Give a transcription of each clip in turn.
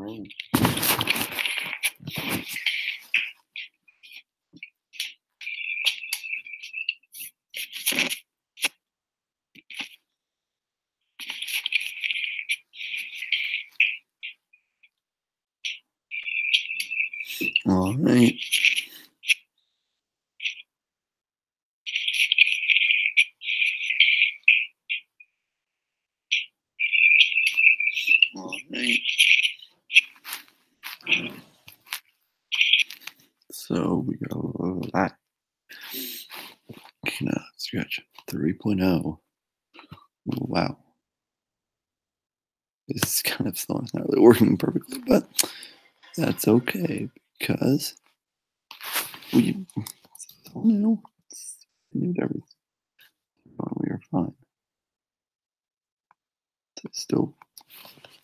right. All right. All right. So we got a lot. Scratch 3.0. Wow. This is kind of slow. It's not really working perfectly, but that's okay because we knew everything. We are fine. So still,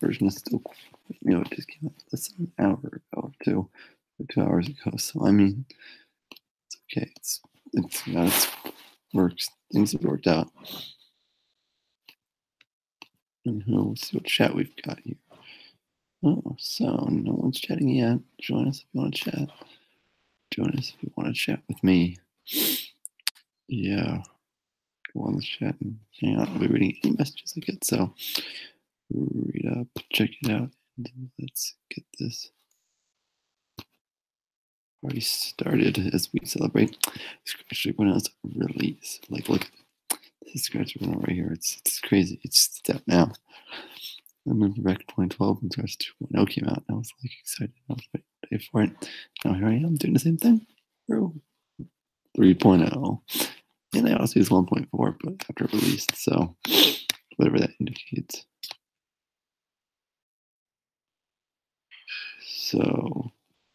version is still, it just came out less than an hour ago or 2 hours ago. So I mean, it's okay. It's works. Things have worked out. And we'll see what chat we've got here. Oh, so no one's chatting yet. Join us if you want to chat. Join us if you want to chat with me. Yeah. Go on the chat and hang out. I'll be reading any messages I get. So read up, check it out, and let's get this party started as we celebrate Scratch 3.0's release. Like, look, this is Scratch 3.0 right here. It's crazy. It's out now. I moved back in 2012 when Scratch 2.0 came out. And I was like excited. I was ready for it. Now here I am doing the same thing. 3.0. And I also use 1.4, but after it released. So whatever that indicates. So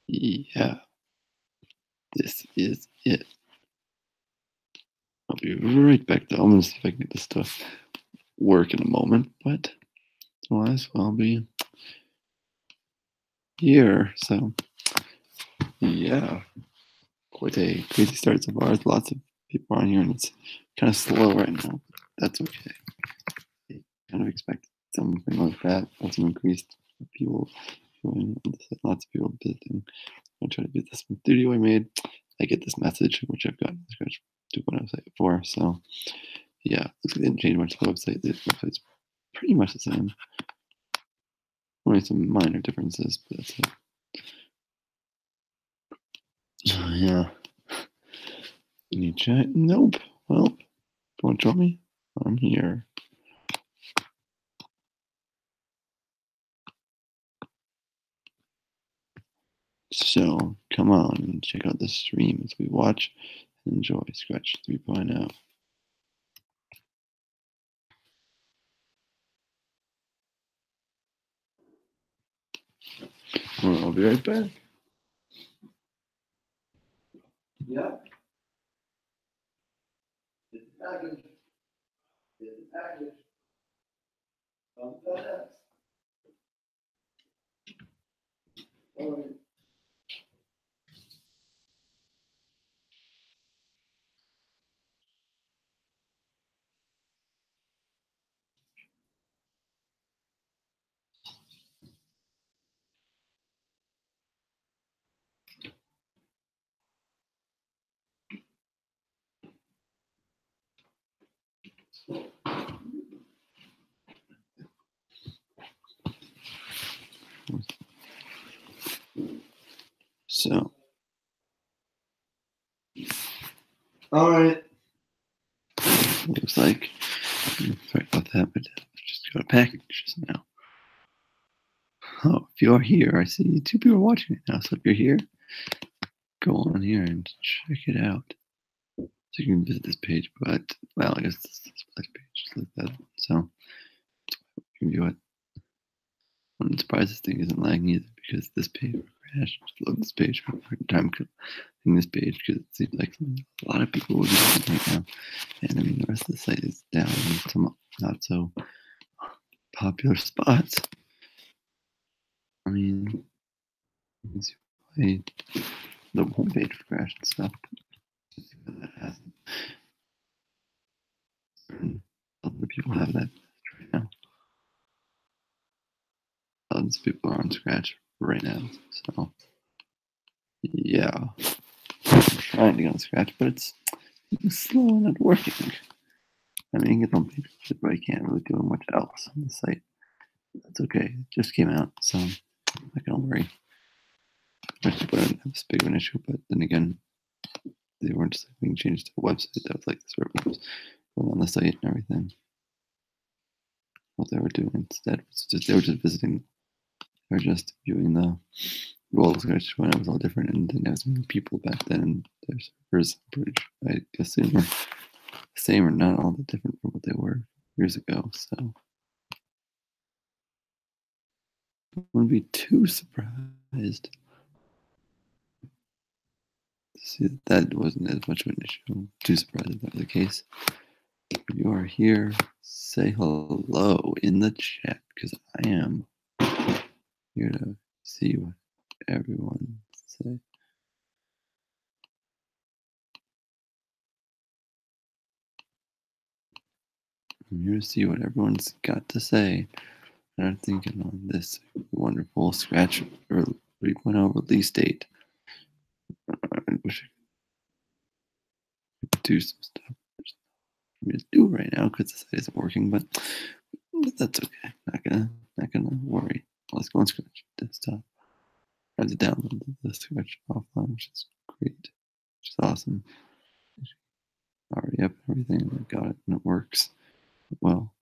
yeah, this is it. I'll be right back though. I'm gonna see if I can get this stuff work in a moment, but otherwise I'll be here. So yeah, quite a crazy start so far. There's lots of people on here and it's kind of slow right now. That's okay. I kind of expected something like that. Lots of increased people joining, lots of people visiting. I try to get this studio I made. I get this message, which I've gotten the Scratch 2.0 site before. So yeah, looks like they didn't change much to the website. The website's pretty much the same. Only some minor differences, but that's it. So yeah. Any chat? Nope. Well, do you want to join me? I'm here. So come on and check out the stream as we watch and enjoy Scratch 3.0. Well, I'll be right back. Yeah. Get the package. Get the package. Come FedEx. All right. So, all right. Looks like, sorry about that, but just got a package just now. Oh, if you're here, I see 2 people watching it now. So if you're here, go on here and check it out. So you can visit this page, but, well, I guess this page just like that. So you can view it. I'm surprised this thing isn't lagging either because this page crashed. Just love this page. I'm having time clicking this page because it seems like a lot of people will be using it right now. And I mean, the rest of the site is down in some not so popular spots. I mean, the homepage crashed and stuff. That hasn't. Other people have that right now. tons of people are on Scratch right now. So yeah, I'm trying to get on Scratch, but it's slow and not working. I mean, you get on pages, but I can't really do much else on the site. That's okay. It just came out, so I'm not gonna worry. I didn't have this big of an issue, but then again, they weren't just being changed to a website. That was like sort of was going on the site and everything. What they were doing instead was just they were just visiting. They were just viewing the role Scratch when it was all different, and didn't have as many people back then. And their servers, I assume, were the same or not all that different from what they were years ago. So I wouldn't be too surprised to see that that wasn't as much of an issue. I'm too surprised if that was the case. If you are here, say hello in the chat because I am here to see what everyone say. I'm here to see what everyone's got to say. And I'm thinking on this wonderful Scratch 3.0 release date. I wish I could do some stuff for me to do right now because the site isn't working, but that's okay. Not gonna worry. Let's go on Scratch desktop. I have to download the Scratch offline, which is great, which is awesome. Already up everything. I got it and it works well.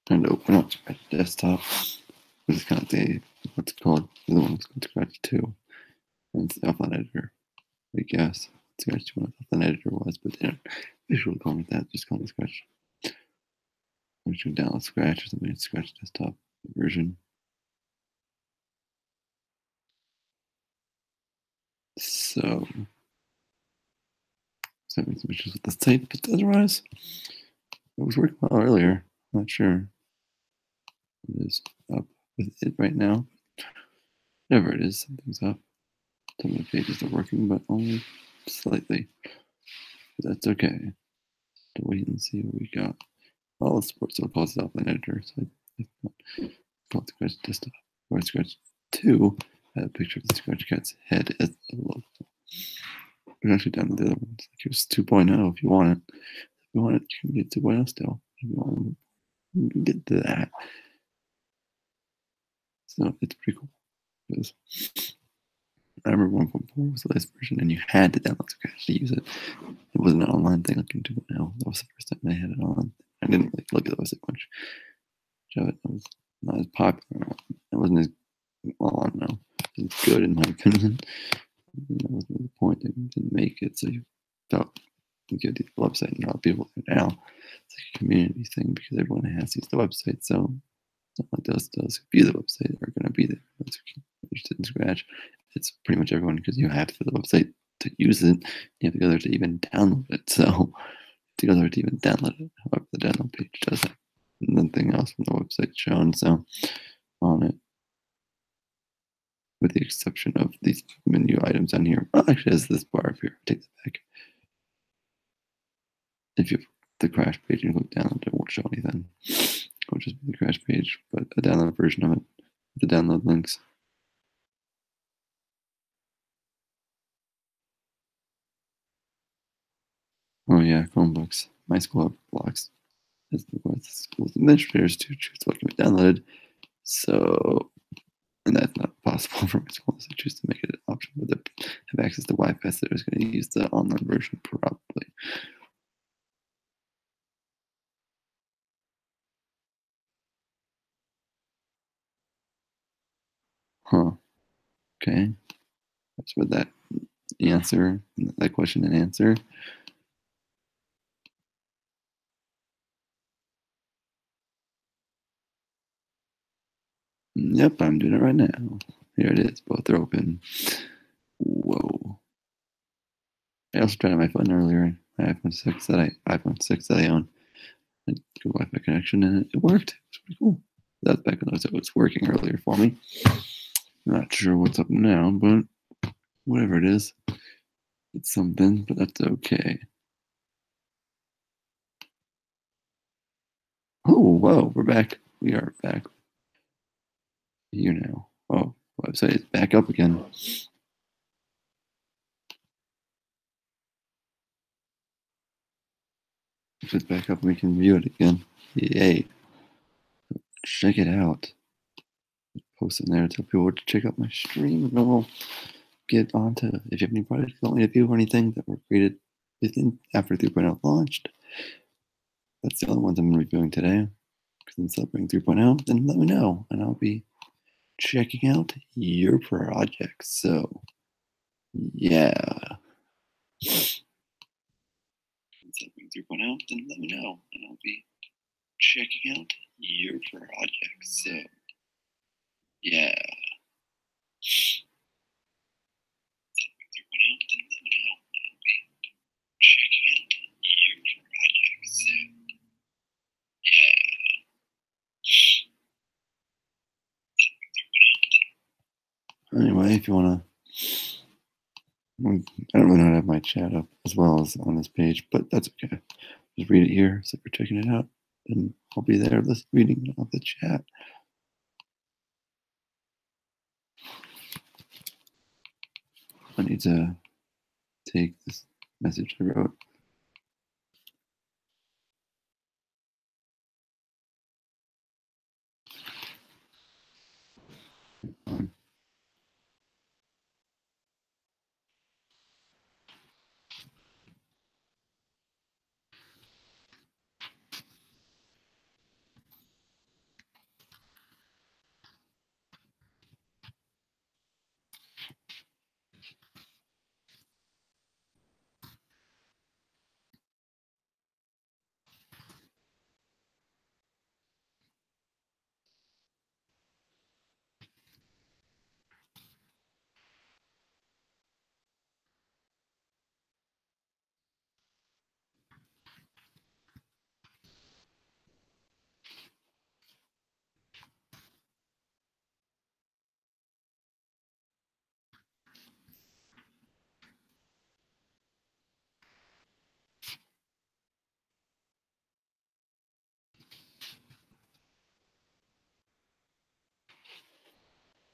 Trying to open up Scratch desktop, which is kind of what's called the other one's called Scratch 2. And it's the offline editor, I guess. Scratch 2 offline editor was, but they don't visually call it that, just call it Scratch. I'm just gonna download Scratch or something, Scratch desktop version. So having some issues with the site, but otherwise it was working well earlier. I'm not sure it is up with it right now. Whatever it is, something's up. Some of the pages are working, but only slightly. But that's okay. To wait and see what we got. All the support still calls it offline editor, so it's not called Scratch desktop or Scratch 2. I had a picture of the Scratch Cat's head as the logo. We can actually download the other ones. Like here's 2.0 if you want it. If you want it, you can get 2.0 still. If you want it, you can get to that. So it's pretty cool. Because I remember 1.4 was the last version, and you had to download Scratch to use it. It wasn't an online thing like in 2.0. That was the first time I had it on. I didn't really look at the website much. It was not as popular. It wasn't as, well, I don't know. It was good in my opinion. That wasn't the point. They didn't make it, so you felt you could do the website and a lot of people there now. It's like a community thing because everyone has to use the website. So not like those who view the website are going to be there. Those who are interested in Scratch, it's pretty much everyone because you have to the website to use it. You have to go there to even download it. So to go there to even download it. However, the download page does have nothing else from the website shown. So on it, with the exception of these menu items on here. Well, actually, has this bar up here. Take that back. If you have the crash page and click download, it won't show anything. It'll just be the crash page, but a download version of it, the download links. Oh yeah, Chromebooks. My school have blocks. As the school's administrators to choose what can be downloaded. So, and that's not possible for my school, so I choose to make it an option. But they have access to Wi-Fi, so they're just going to use the online version probably. Huh. Okay. That's what that answer, that question and answer. Yep, I'm doing it right now. Here it is. Both are open. Whoa. I also tried on my phone earlier. My iPhone 6 that I own. I had good Wi-Fi connection and it worked. It was pretty cool. That's back when it was working earlier for me. Not sure what's up now, but whatever it is, it's something, but that's okay. Oh, whoa, we're back. We are back here now. Oh, website is back up again. If it's back up, we can view it again. Yay. Check it out. Post in there, tell people to check out my stream, and then we'll get on to if you have any projects you want me to view or anything that were created after 3.0 launched. That's the only ones I'm reviewing today. Because I'm celebrating 3.0, then let me know, and I'll be checking out your projects. So, yeah. Celebrating 3.0, then let me know, and I'll be checking out your projects. So, yeah. Anyway, if you want to, I don't really know how to have my chat up as well as on this page, but that's okay. Just read it here. So if you're checking it out, then I'll be there reading off the chat. I need to take this message I wrote.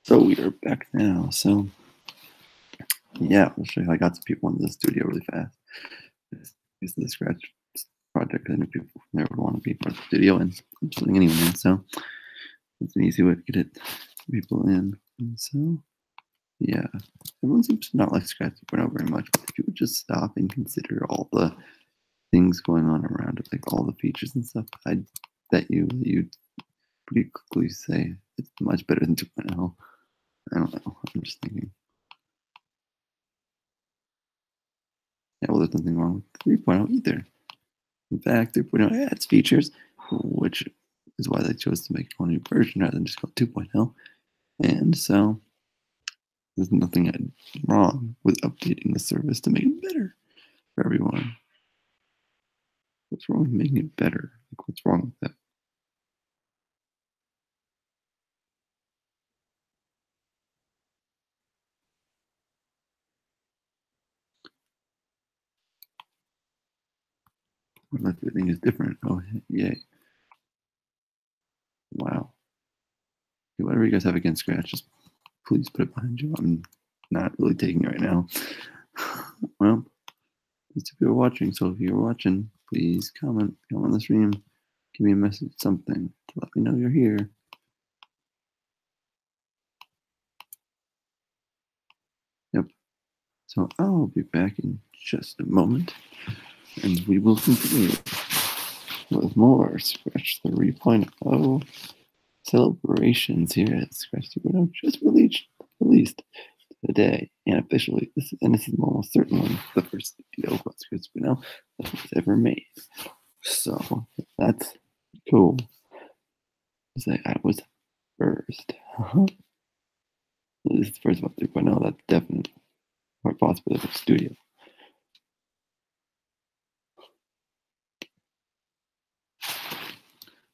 So we are back now. So yeah, I'll show you how I got some people into the studio really fast. This is the Scratch project. I know people never would want to be part of the studio, and I'm just letting anyone in. So it's an easy way to get people in. And so yeah, everyone seems to not like Scratch 2.0 very much. But if you would just stop and consider all the things going on around it, like all the features and stuff, I bet you'd pretty quickly say it's much better than 2.0. I don't know. I'm just thinking. Yeah, well, there's nothing wrong with 3.0 either. In fact, 3.0 adds features, which is why they chose to make a new version rather than just call 2.0. And so there's nothing wrong with updating the service to make it better for everyone. What's wrong with making it better? Like, what's wrong with that? Unless everything is different. Oh, yay. Wow. Okay, whatever you guys have against Scratch, just please put it behind you. I'm not really taking it right now. Well, these two people are watching, so if you're watching, please comment, come on the stream, give me a message, something to let me know you're here. Yep. So I'll be back in just a moment, and we will continue with more Scratch 3.0 celebrations here at Scratch 2.0 just released today, and officially, this is almost certainly the first video about Scratch 2.0 that was ever made. So that's cool. I was first. This is the first about 3.0. That's definitely quite possible for studio.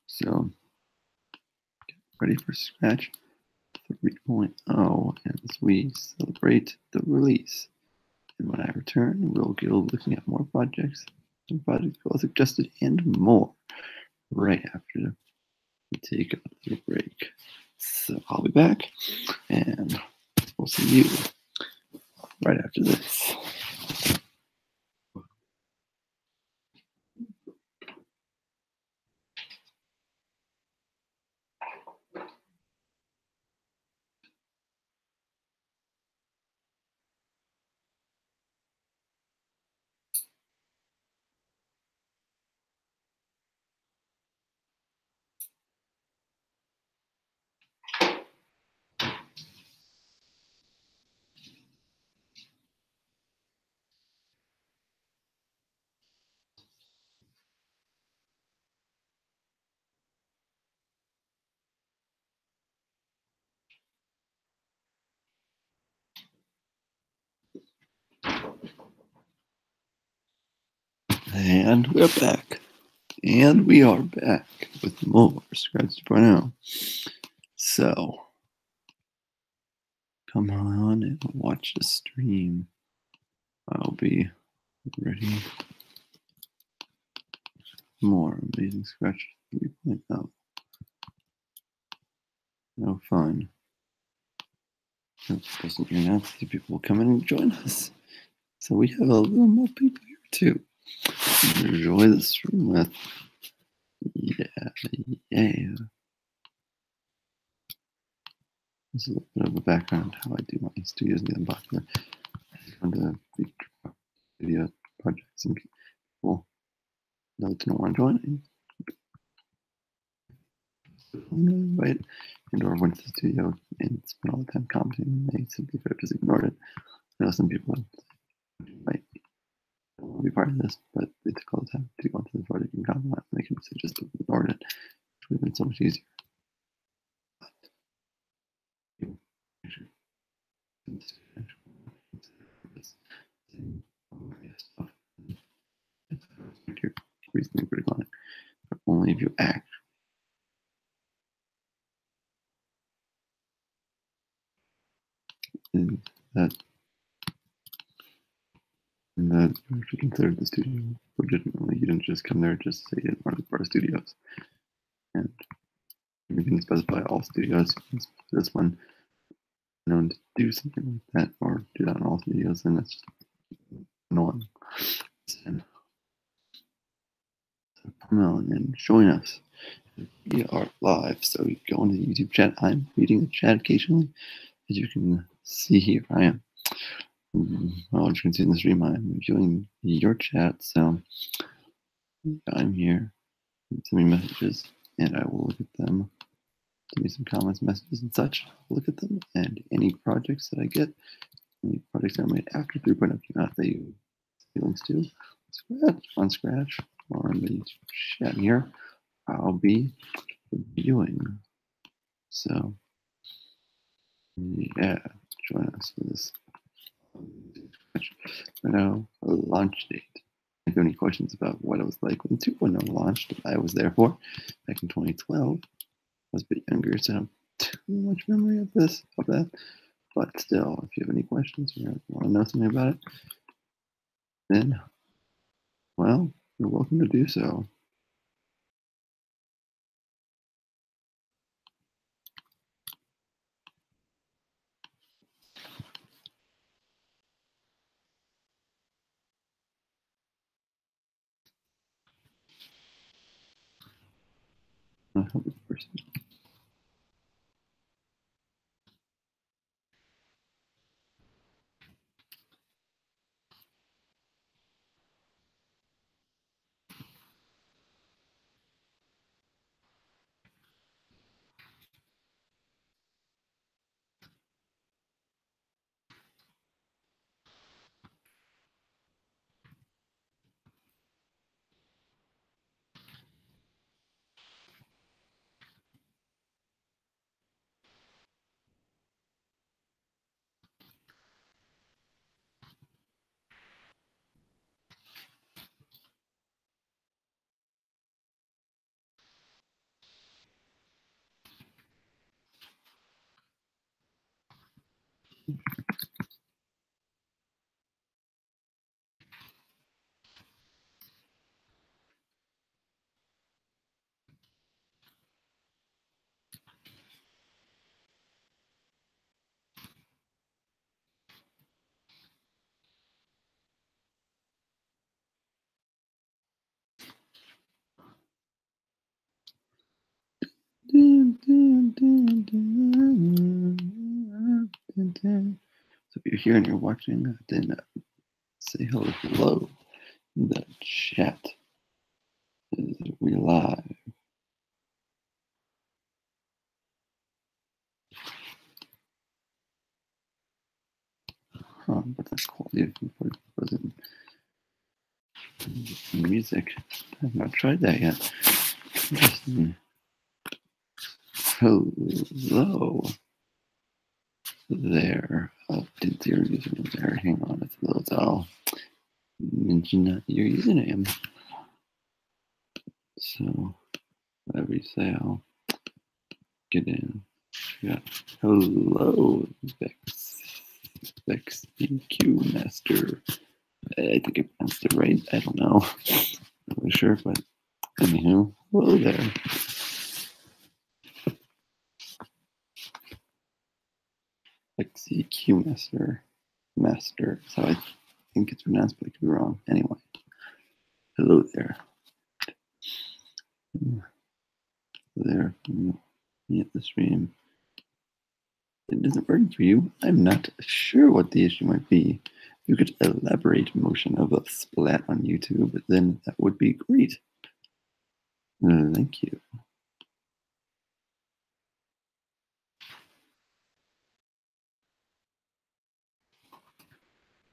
So get ready for Scratch 3.0 as we celebrate the release. And when I return, we'll go looking at more projects, some projects well suggested, and more right after we take a little break. So I'll be back, and we'll see you right after this. And we're back. And we are back with more Scratch 2.0. So, come on and watch the stream. I'll be ready for more amazing Scratch 3.0. No fun. Listen here now, people will come in and join us. So we have a little more people here too. Enjoy the stream with. Yeah. This is a little bit of a background how I do my studios and get them popular. On the video projects and people know to want to join. Right? And or went to the studio and spent all the time commenting, and they simply could have just ignored it. I know some people might don't want to be part of this, but they took all the time to go into the project and comment on it, and they could have just ignored it. It would have been so much easier. Reasonably critical on it, but only if you act. And that you should consider the studio legitimately. You didn't just come there just to say you didn't want to be part of studios. And you can specify all studios. This one known to do something like that or do that in all studios, and that's just annoying. And so come on and join us. We are live, so you go into the YouTube chat. I'm reading the chat occasionally. As you can see here, I am. Well, as you can see in the stream, I'm viewing your chat, so I'm here. Send me messages, and I will look at them. Give me some comments, messages, and such. I'll look at them, and any projects that I get, any projects that are made after 3.0 came out that you see links to on Scratch or in the chat here, I'll be reviewing. So, yeah, join us for this. Now, launch date. If you have any questions about what it was like when 2.0 launched, I was there for back in 2012. I was a bit younger, so I don't have too much memory of that. But still, if you have any questions or want to know something about it, then, well, you're welcome to do so. I hope it's person. So if you're here and you're watching, then say hello in the chat. We live. But the quality of wasn't music. I've not tried that yet. Interesting. Hello there. Didn't see your username there. Hang on, it's a little dull. Mention your username. So whatever you say, I'll get in. Yeah. Hello, Vex EQ Master. I think I pronounced it right. I don't know. Not really sure, but anywho, hello there. Vex EQ Master. So I think it's pronounced, but I could be wrong. Anyway, hello there. There, me at the stream. It isn't working for you. I'm not sure what the issue might be. If you could elaborate motion of a splat on YouTube, then that would be great. Thank you.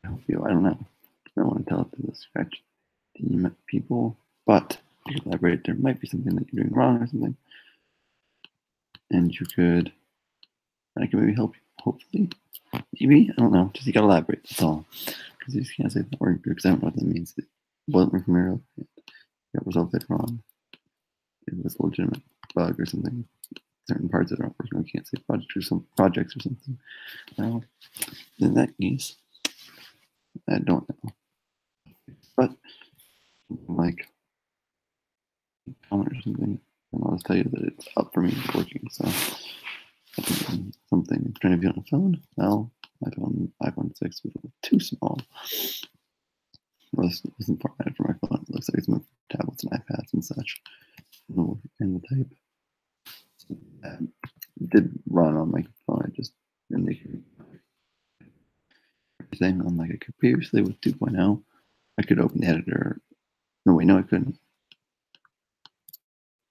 I hope you, I don't know. I don't want to tell it to the scratch team people, but if you could elaborate, there might be something that you're doing wrong or something. And you could, I can maybe help you, hopefully. Maybe, I don't know, just you gotta elaborate, that's all. Because you just can't say that word because I don't know what that means. It wasn't working very well. It was all bit wrong. It was a legitimate bug or something. Certain parts that aren't working. I can't say projects or something. Well, in that case, I don't know. But like comment or something, and I'll just tell you that it's up for me, it's working. So something trying to be on a phone. Well, iPhone 6 was too small. Well, this isn't formatted for my phone. It looks like it's meant for tablets and iPads and such. And the type. It did run on my phone. I just didn't make everything on like I could previously with 2.0. I could open the editor. No, wait, no, I couldn't.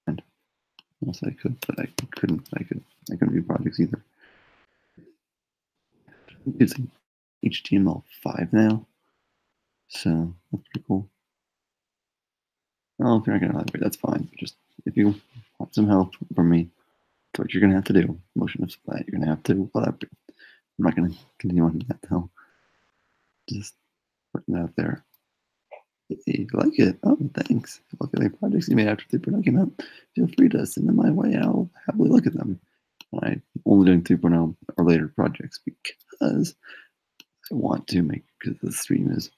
And yes, I could, but I couldn't. I couldn't view projects either. I'm using HTML5 now, so that's pretty cool. Well, if you're not gonna elaborate, that's fine. But just if you want some help from me, that's what you're gonna have to do. Motion of splat. You're gonna have to elaborate. I'm not gonna continue on that though. Just putting it out there. Hey, you like it? Oh, thanks. Look at the projects you made after the production came out. Feel free to send them my way. I'll happily look at them. I'm only doing 3.0 or later projects because I want to make, because the stream is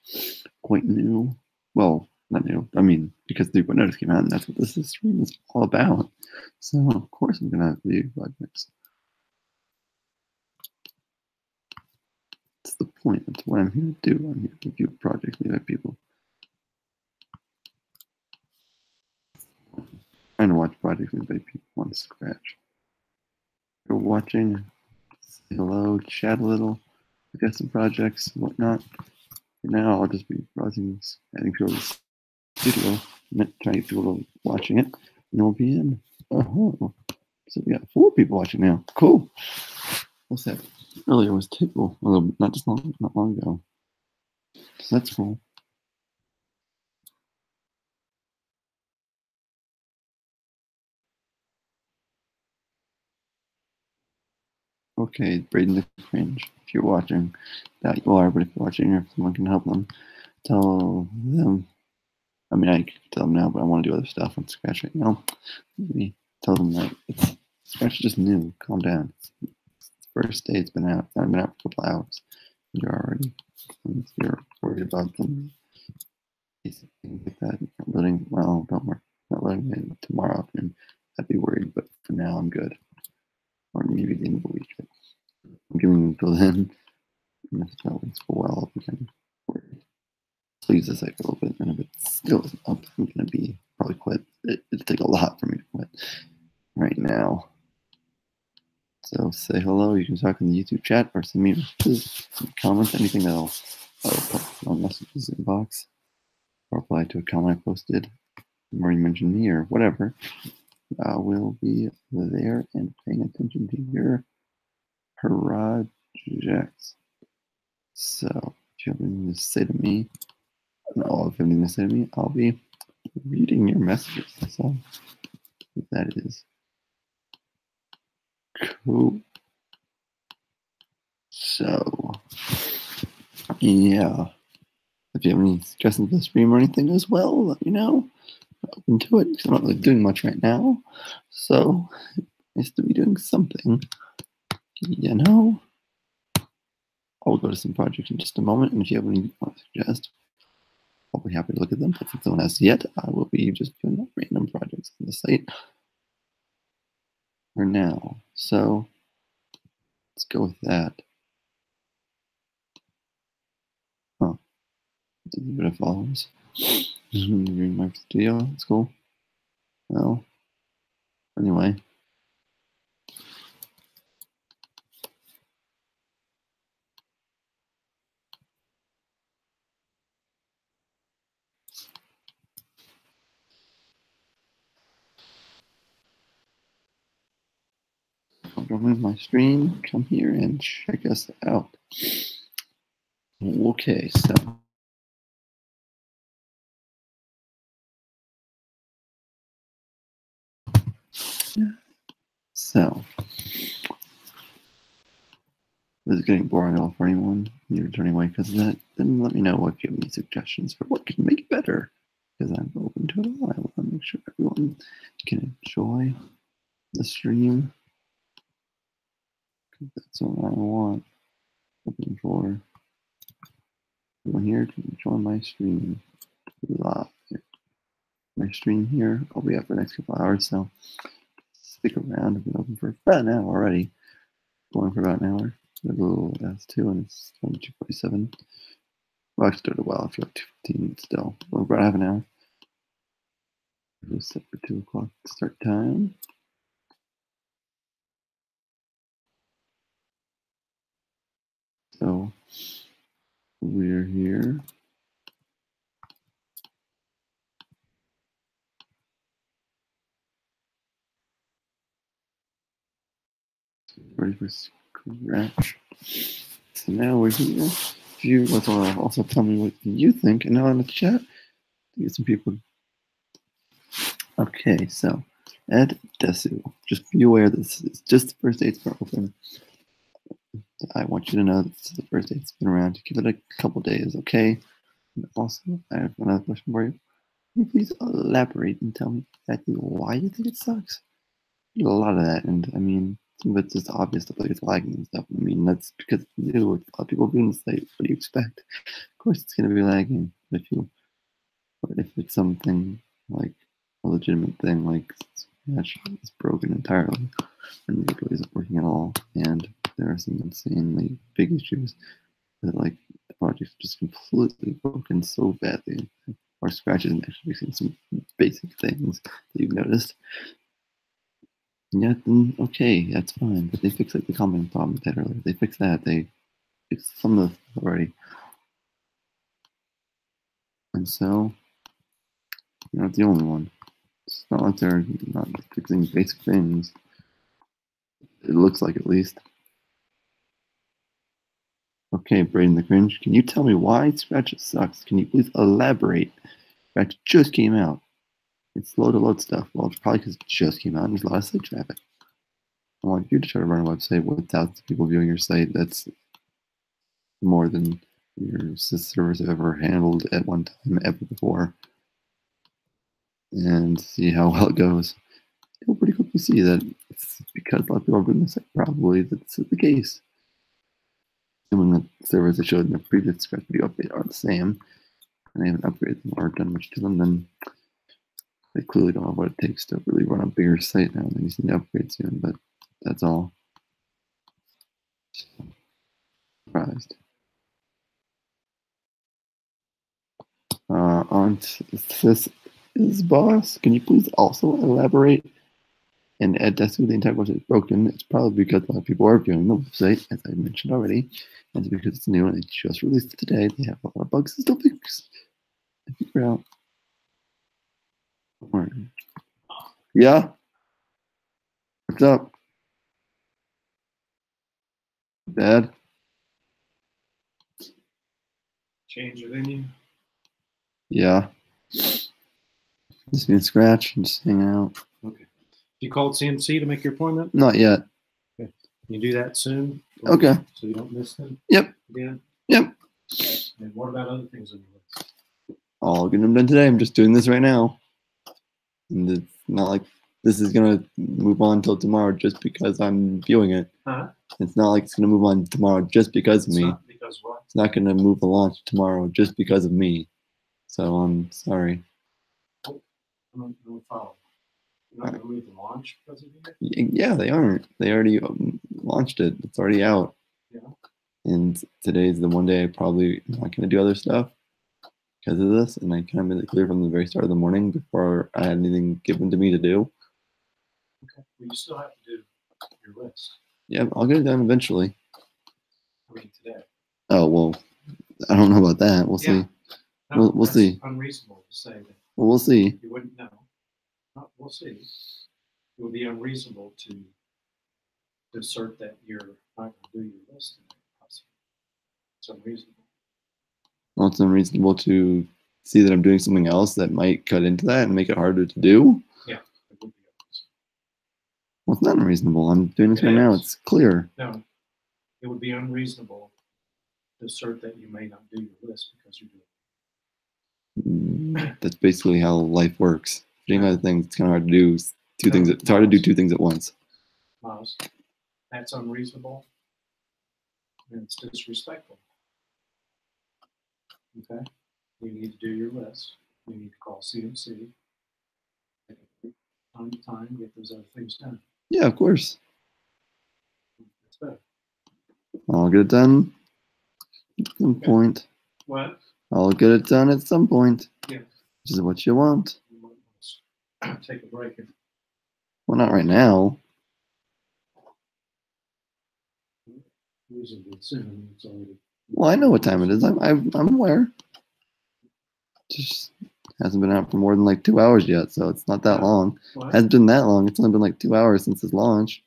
quite new. Well, not new. I mean, because 3.0 just came out, and that's what this stream is all about. So, of course, I'm going to have to do projects. That's the point. That's what I'm here to do. I'm here to review projects made by people. Trying to watch projects made by people on Scratch. If you're watching, say hello, chat a little, look at some projects, whatnot. For now, I'll just be browsing, adding people to the studio, trying to get people watching it, and we'll be in. Oh, so we got 4 people watching now. Cool. What's that? Earlier was 2, although not long ago. So that's cool. Okay, Braden the Cringe. If you're watching, doubt you are, but if you're watching or if someone can help them, tell them. I mean, I can tell them now, but I want to do other stuff on Scratch right now. Maybe tell them that Scratch is just new. Calm down. It's the first day it's been out. It's not been out for a couple hours. You're worried about them. Things like that. Not letting, well, don't worry. Not letting it tomorrow afternoon. I'd be worried, but for now I'm good. Or maybe the end of the week. I'm giving them until then. And if it's not going for a while, I'll be kind of worried. So use this like a little bit, and if it still isn't up, I'm gonna be probably quit. It'll take a lot for me to quit right now. So say hello. You can talk in the YouTube chat or send me messages, comments, anything that I'll post on messages inbox or reply to a comment I posted where you mentioned me or whatever. I will be there and paying attention to your projects. So if you have anything to say to me, I'll be reading your messages. So that is cool. So yeah, if you have any suggestions for the stream or anything as well, let me know. I'm open to it because I'm not really doing much right now. So nice to be doing something. You know, I'll go to some projects in just a moment, and if you have any you want to suggest, I'll be happy to look at them. But if no one has yet, I will be just doing random projects on the site for now. So let's go with that. Oh, a bit of followers. Reading my video. That's cool. Well, anyway. I'll join my stream. Come here and check us out. Okay, so this is getting boring at all for anyone. You're turning away because of that. Then let me know if you have any suggestions for what can make it better. Because I'm open to it all. I want to make sure everyone can enjoy the stream. That's what I want. Looking for everyone here to join my stream. Live. My stream here. I'll be up for the next couple hours, so stick around. I've been open for about an hour already. Going for about an hour. A little S2 and it's 2:47. Well, I started a while after like 2:15 still. Well, about half an hour. It was set for 2 o'clock start time. So we're here. Ready for scratch. So now we're here. If you want to also tell me what you think, and now in the chat, to get some people. Okay, so Ed Desu, just be aware this is just the first day it's been open. I want you to know this is the first day it's been around. Give it a couple days, okay? And also, I have another question for you. Can you please elaborate and tell me exactly why you think it sucks? A lot of that, and I mean, some of it's just obvious stuff like it's lagging and stuff. I mean, that's because it's new. A lot of people doing the site. What do you expect? Of course, it's going to be lagging. But if it's something like a legitimate thing, like Scratch is broken entirely and it really isn't working at all, and there are some insanely big issues that like the project's just completely broken so badly, or Scratch isn't actually fixing some basic things that you've noticed. Yeah, then okay, that's fine. But they fixed like the common problem they had earlier. They fixed that. They fixed some of the already. And so you're not the only one. It's not like they're not fixing basic things. It looks like, at least. Okay, Braden the Cringe, can you tell me why Scratch sucks? Can you please elaborate? Scratch just came out. It's slow to load stuff. Well, it's probably because it just came out and there's a lot of site traffic. I want you to try to run a website with thousands of people viewing your site. That's more than your servers have ever handled at one time ever before. And see how well it goes. You'll pretty quickly see that it's because a lot of people are doing this, probably that's the case. Assuming that the servers that showed in the previous Scratch video update are the same, and they haven't upgraded them or done much to them, then they clearly don't know what it takes to really run a bigger site now. They just need to upgrade soon, but that's all. Surprised. On this is boss. Can you please also elaborate? And that's why the entire website is broken. It's probably because a lot of people are viewing the website, as I mentioned already. And it's because it's new and they just released it today. They have a lot of bugs to still fix and figure out. Yeah? What's up? Dad? Change it in you. Yeah. Just being Scratch and just hanging out. Okay. You called CMC to make your appointment? Not yet. Okay. Can you do that soon? Okay. So you don't miss them? Yep. Again? Yep. And what about other things on your list? I'll get them done today. I'm just doing this right now. And it's not like this is going to move on till tomorrow just because I'm viewing it. Huh? It's not like it's going to move on tomorrow just because of me. Not because what? It's not going to move the launch tomorrow just because of me. So I'm sorry. I don't follow. You're not going to move the launch because of you? Yeah, they aren't. They already launched it. It's already out. Yeah. And today's the one day I probably am not going to do other stuff because of this. And I kind of made it clear from the very start of the morning before I had anything given to me to do. Okay. Well, you still have to do your list. Yeah, I'll get it done eventually. I mean, today. Oh, well, I don't know about that. We'll see. No, We'll see. Unreasonable to say that. Well, we'll see. You wouldn't know. We'll see. It would be unreasonable to assert that you're not going to do your list today. It's unreasonable. Well, it's unreasonable to see that I'm doing something else that might cut into that and make it harder to do. Yeah, it would be unreasonable. Well, it's not unreasonable. I'm doing this right now. It's clear. No, it would be unreasonable to assert that you may not do your list because you do it. That's basically how life works. Doing other things, it's kind of hard to do two things. It's hard to do two things at once. Miles, that's unreasonable and it's disrespectful. Okay? You need to do your list. You need to call CMC. Time to time, get those other things done. Yeah, of course. That's better. I'll get it done at some point. What? I'll get it done at some point. Yeah. Which is what you want. You might want to take a break. Well, not right now. Reasonably soon. It's already. Well, I know what time it is. I'm aware. Just hasn't been out for more than like 2 hours yet, so it's not that long. What? Hasn't been that long. It's only been like 2 hours since its launch.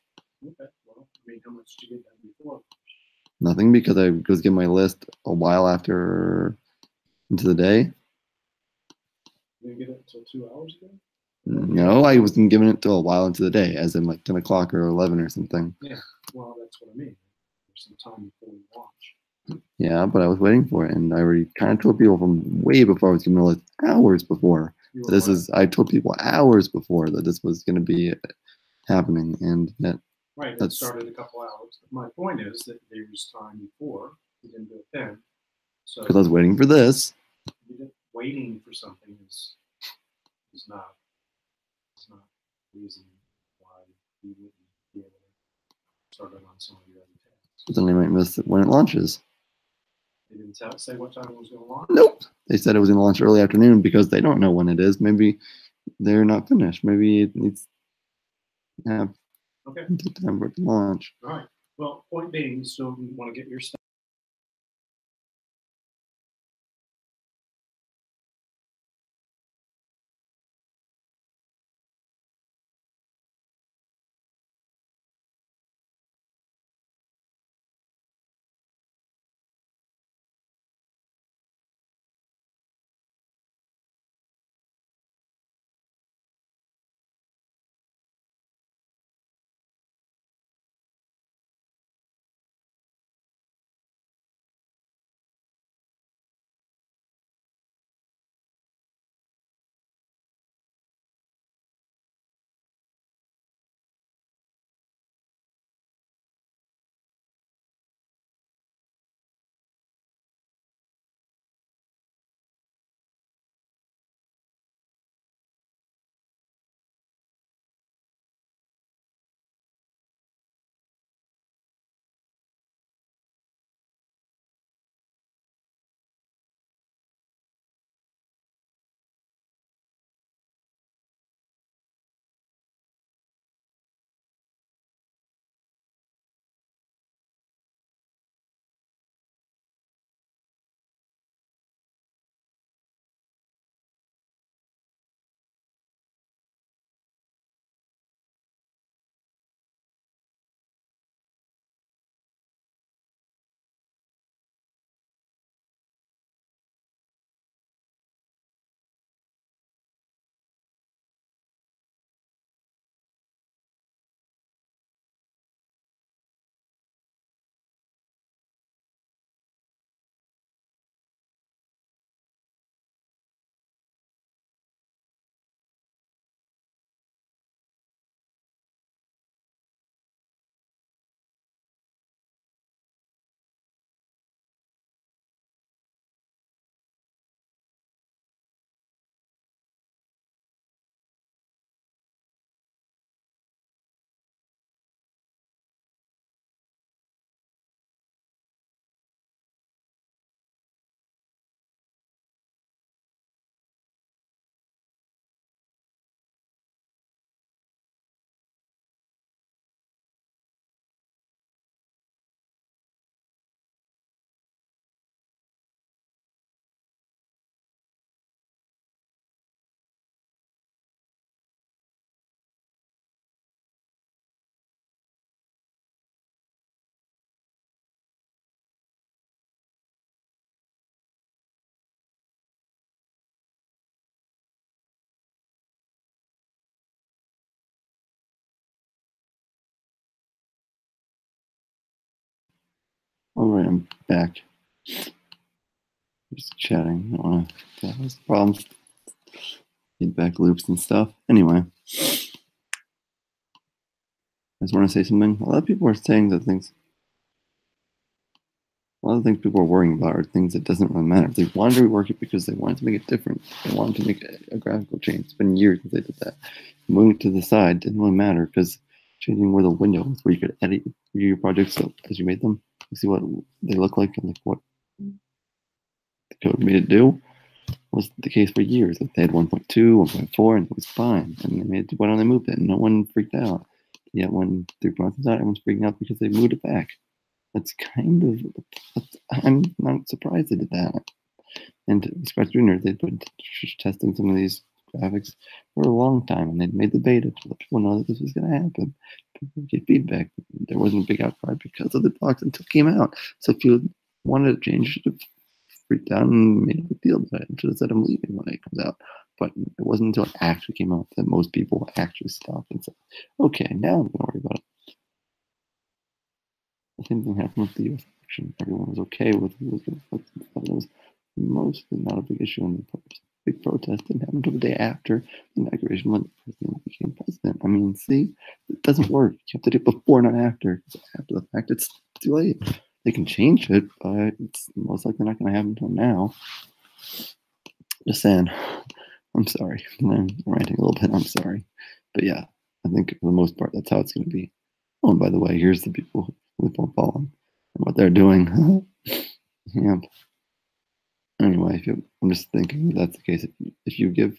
Okay. Well, I mean, how much did you get done before? Nothing, because I was getting my list a while after into the day. You didn't get it until 2 hours ago? No, I wasn't giving it till a while into the day, as in like 10 o'clock or 11 or something. Yeah, well, that's what I mean. There's some time before you launch. Yeah, but I was waiting for it, and I already kind of told people from way before I was giving the list, hours before. I told people hours before that this was going to be happening, and that. Right, that started a couple hours. My point is that there was time before. You didn't do it then. So because I was waiting for this. Waiting for something is not reason why you wouldn't be able to start it on some of your other tasks. But then they might miss it when it launches. They didn't say what time it was going to launch? Nope. They said it was going to launch early afternoon because they don't know when it is. Maybe they're not finished. Maybe it needs to have time for it to launch. All right. Well, point being, you still want to get your stuff. All right, I'm back. Just chatting. I don't want to have problems, feedback loops and stuff. Anyway, I just want to say something. A lot of people are saying that things. A lot of things people are worrying about are things that doesn't really matter. They wanted to rework it because they wanted to make it different. They wanted to make a graphical change. It's been years since they did that. Moving it to the side didn't really matter because changing where the window was, where you could edit your projects so as you made them, you see what they look like and like what the code made it do, was the case for years. Like they had 1.2, 1.4, and it was fine. And they made it to 1 and they moved it, and no one freaked out. Yet when 3.0 comes out, everyone's freaking out because they moved it back. That's kind of, I'm not surprised they did that. And Scratch Junior, they've been testing some of these graphics for a long time, and they'd made the beta to let people know that this was going to happen. People get feedback. There wasn't a big outcry because of the box until it came out. So if you wanted to change, you should have freaked out and made a big deal about it. I should have said I'm leaving when it comes out. But it wasn't until it actually came out that most people actually stopped and said, okay, now I'm going to worry about it. The same thing happened with the US election. Everyone was okay with who was going to vote. It was mostly not a big issue, and the big protest didn't happen until the day after the inauguration when the president became president. I mean, see, it doesn't work. You have to do it before, not after. After the fact, it's too late. They can change it, but it's most likely not going to happen until now. Just saying. I'm sorry. I'm ranting a little bit. I'm sorry. But yeah, I think for the most part, that's how it's going to be. Oh, and by the way, here's the people who don't follow them and what they're doing. Yeah. Anyway, I'm just thinking that's the case. If you give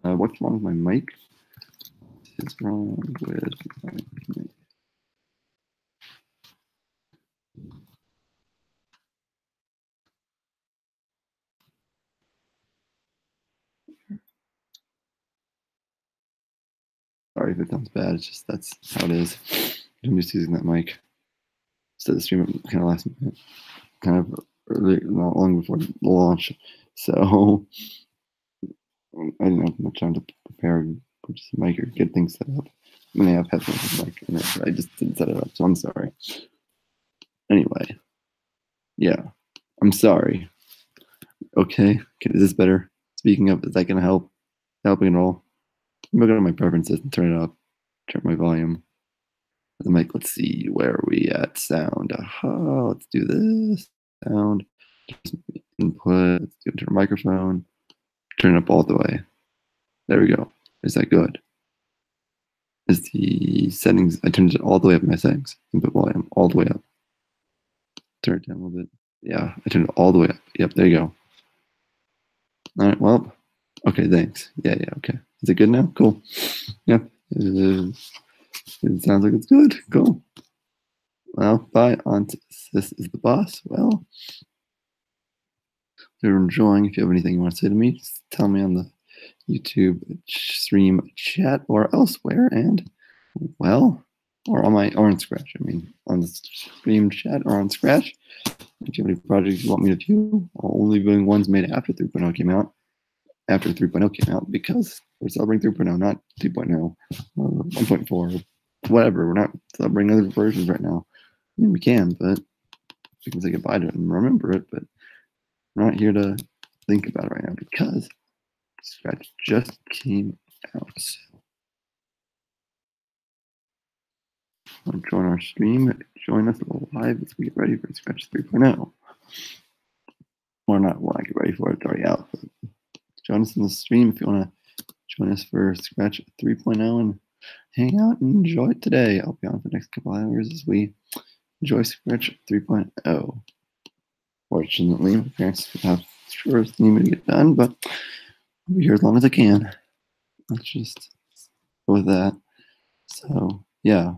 what's wrong with my mic? What's wrong with my mic? Sorry if it sounds bad. It's just that's how it is. I'm just using that mic. Instead of stream it kind of last minute, kind of early, not long before the launch. So I didn't have much time to prepare and purchase a mic or get things set up. I mean, I have headphones and mic in it, but I just didn't set it up, so I'm sorry. Anyway, yeah, I'm sorry. Okay, is this better? Speaking of, is that gonna help? Helping at all? I'm gonna go to my preferences and turn it up. Turn my volume. The mic. Let's see, where are we at? Sound. Aha, let's do this. Sound. Input. Let's do it to the microphone. Turn it up all the way. There we go. Is that good? Is the settings? I turned it all the way up in my settings. Input volume all the way up. Turn it down a little bit. Yeah, I turned it all the way up. Yep, there you go. All right. Well. Okay. Thanks. Yeah. Okay. Is it good now? Cool. Yep. It sounds like it's good. Cool. Well, bye. On to This is the Boss. Well, if you're enjoying, if you have anything you want to say to me, just tell me on the YouTube stream chat or elsewhere. And, well, or on Scratch. I mean, on the stream chat or on Scratch. If you have any projects you want me to view, I'll only be viewing ones made after 3.0 came out. After 3.0 came out, because we're celebrating 3.0, not 2.0 or 1.4, whatever. We're not celebrating other versions right now. I mean, we can, but we can say goodbye to it and remember it, but we're not here to think about it right now because Scratch just came out. Want to join our stream? Join us live as we get ready for Scratch 3.0. Or not when I get ready for it, it's already out. But join us in the stream if you want to join us for Scratch 3.0 and hang out and enjoy it today. I'll be on for the next couple hours as we enjoy Scratch 3.0. Fortunately, my parents have chores need me to get done, but I'll be here as long as I can. Let's just go with that. So, yeah.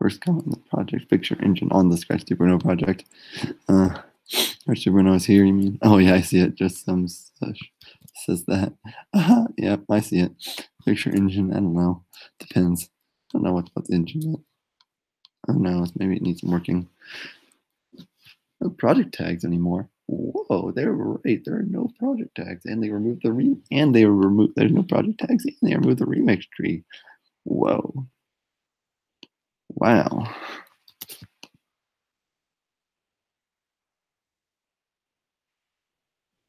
First comment on the project picture engine on the Scratch 2.0 project. Scratch 2.0 is here, you mean? Oh, yeah, I see it. Just some such says that. Yep, I see it. Picture engine, I don't know. Depends. I don't know what's about the engine yet. I don't know. Maybe it needs some working. No project tags anymore. Whoa, they were right. There are no project tags, and they removed the there's no project tags, and they removed the remix tree. Whoa. Wow.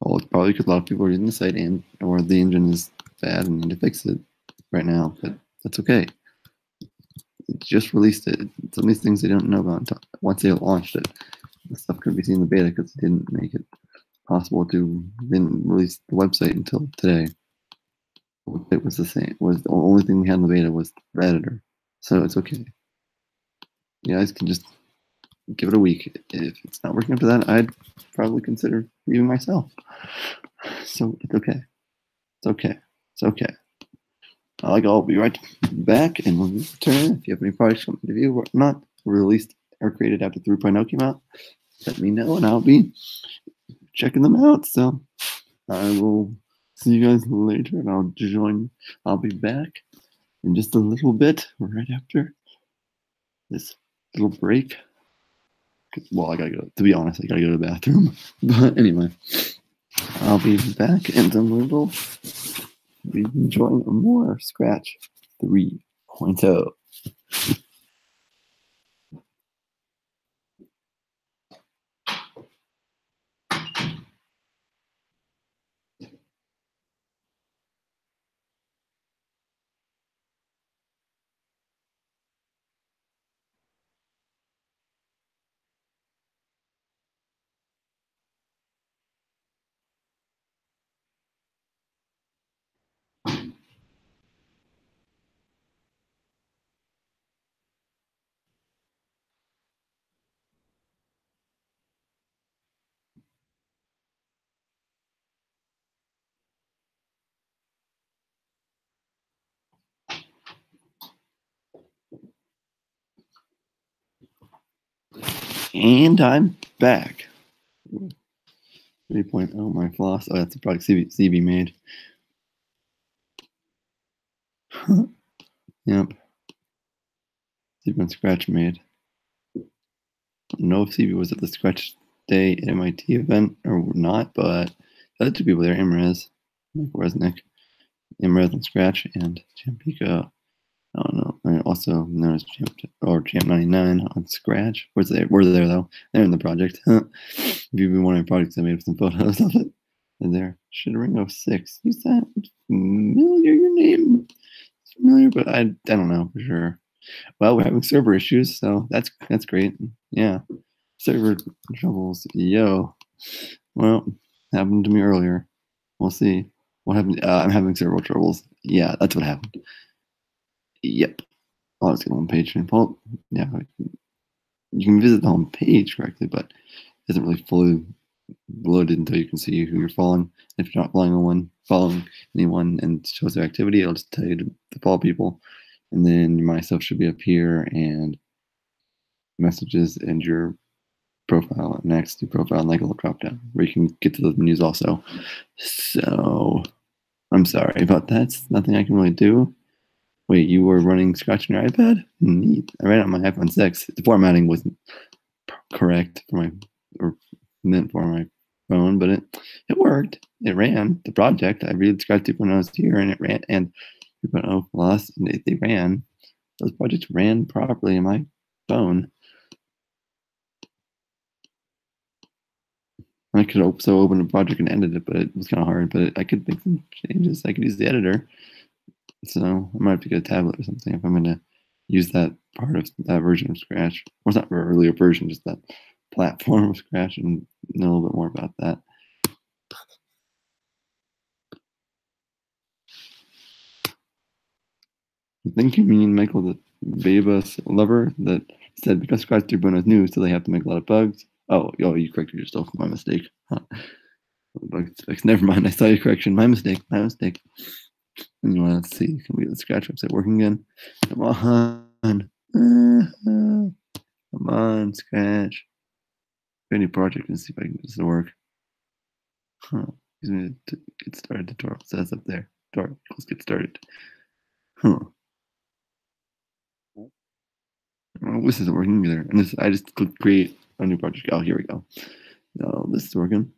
Well, it's probably because a lot of people are using the site or the engine is bad and need to fix it right now, but that's okay. It just released it. Some of these things they don't know about until once they launched it. The stuff couldn't be seen in the beta because it didn't make it possible to release the website until today. It was the same. Was the only thing we had in the beta was the editor, so it's okay. You guys can just give it a week. If it's not working after that, I'd probably consider leaving myself. So it's okay. It's okay. It's okay. I'll be right back, and when we return, if you have any projects you want me to review or not released or created after 3.0 came out, let me know, and I'll be checking them out. So I will see you guys later, and I'll be back in just a little bit, right after this little break. Well, I gotta go. To be honest, I gotta go to the bathroom. But anyway, I'll be back, and then we will be enjoying more Scratch 3.0. And I'm back. 3.0, my floss. Oh, that's a product CB made. Yep. CB on Scratch made. I don't know if CB was at the Scratch Day at MIT event or not, but the other two people there, Imrez, Mike Resnick, Imrez on Scratch, and Champika, I don't know, and also known as Champ99 on Scratch. Were there though? They're in the project. If you've been wanting projects, I made some photos of it. And there, Shittering06. You sound familiar. Your name is familiar, but I don't know for sure. Well, we're having server issues, so that's great. Yeah, server troubles. Yo, well, happened to me earlier. We'll see what happened. I'm having server troubles. Yeah, that's what happened. Yep. Oh, let's get on page. Well, yeah, you can visit the home page correctly, but it isn't really fully loaded until you can see who you're following. If you're not following anyone and it shows their activity, it'll just tell you to follow people. And then my stuff should be up here, and messages and your profile next to profile, and like a little drop down where you can get to those menus also. So I'm sorry about that. It's nothing I can really do. Wait, you were running Scratch on your iPad? Neat. I ran it on my iPhone 6. The formatting wasn't correct for or meant for my phone, but it worked. It ran the project. I read Scratch 2.0 here, and it ran, and 2.0 Plus, and they ran. Those projects ran properly in my phone. I could also open a project and edit it, but it was kind of hard. But I could make some changes. I could use the editor. So I might have to get a tablet or something if I'm going to use that part of that version of Scratch. Or it's not an earlier version, just that platform of Scratch, and know a little bit more about that. I think you mean, Michael, the Bebas lover that said because Scratch 3.0 is new, so they have to make a lot of bugs. Oh, you corrected yourself. My mistake. Huh. Bugs fixed. Never mind. I saw your correction. My mistake. Anyway, let's see. Can we get the Scratch website working again? Come on. Come on, Scratch. Any project and see if I can get this to work. Huh. Excuse me to get started. Tutorial says up there. Tutorial. Let's get started. Huh. Oh, this isn't working either. And I just click create a new project. Oh, here we go. Oh, this is working.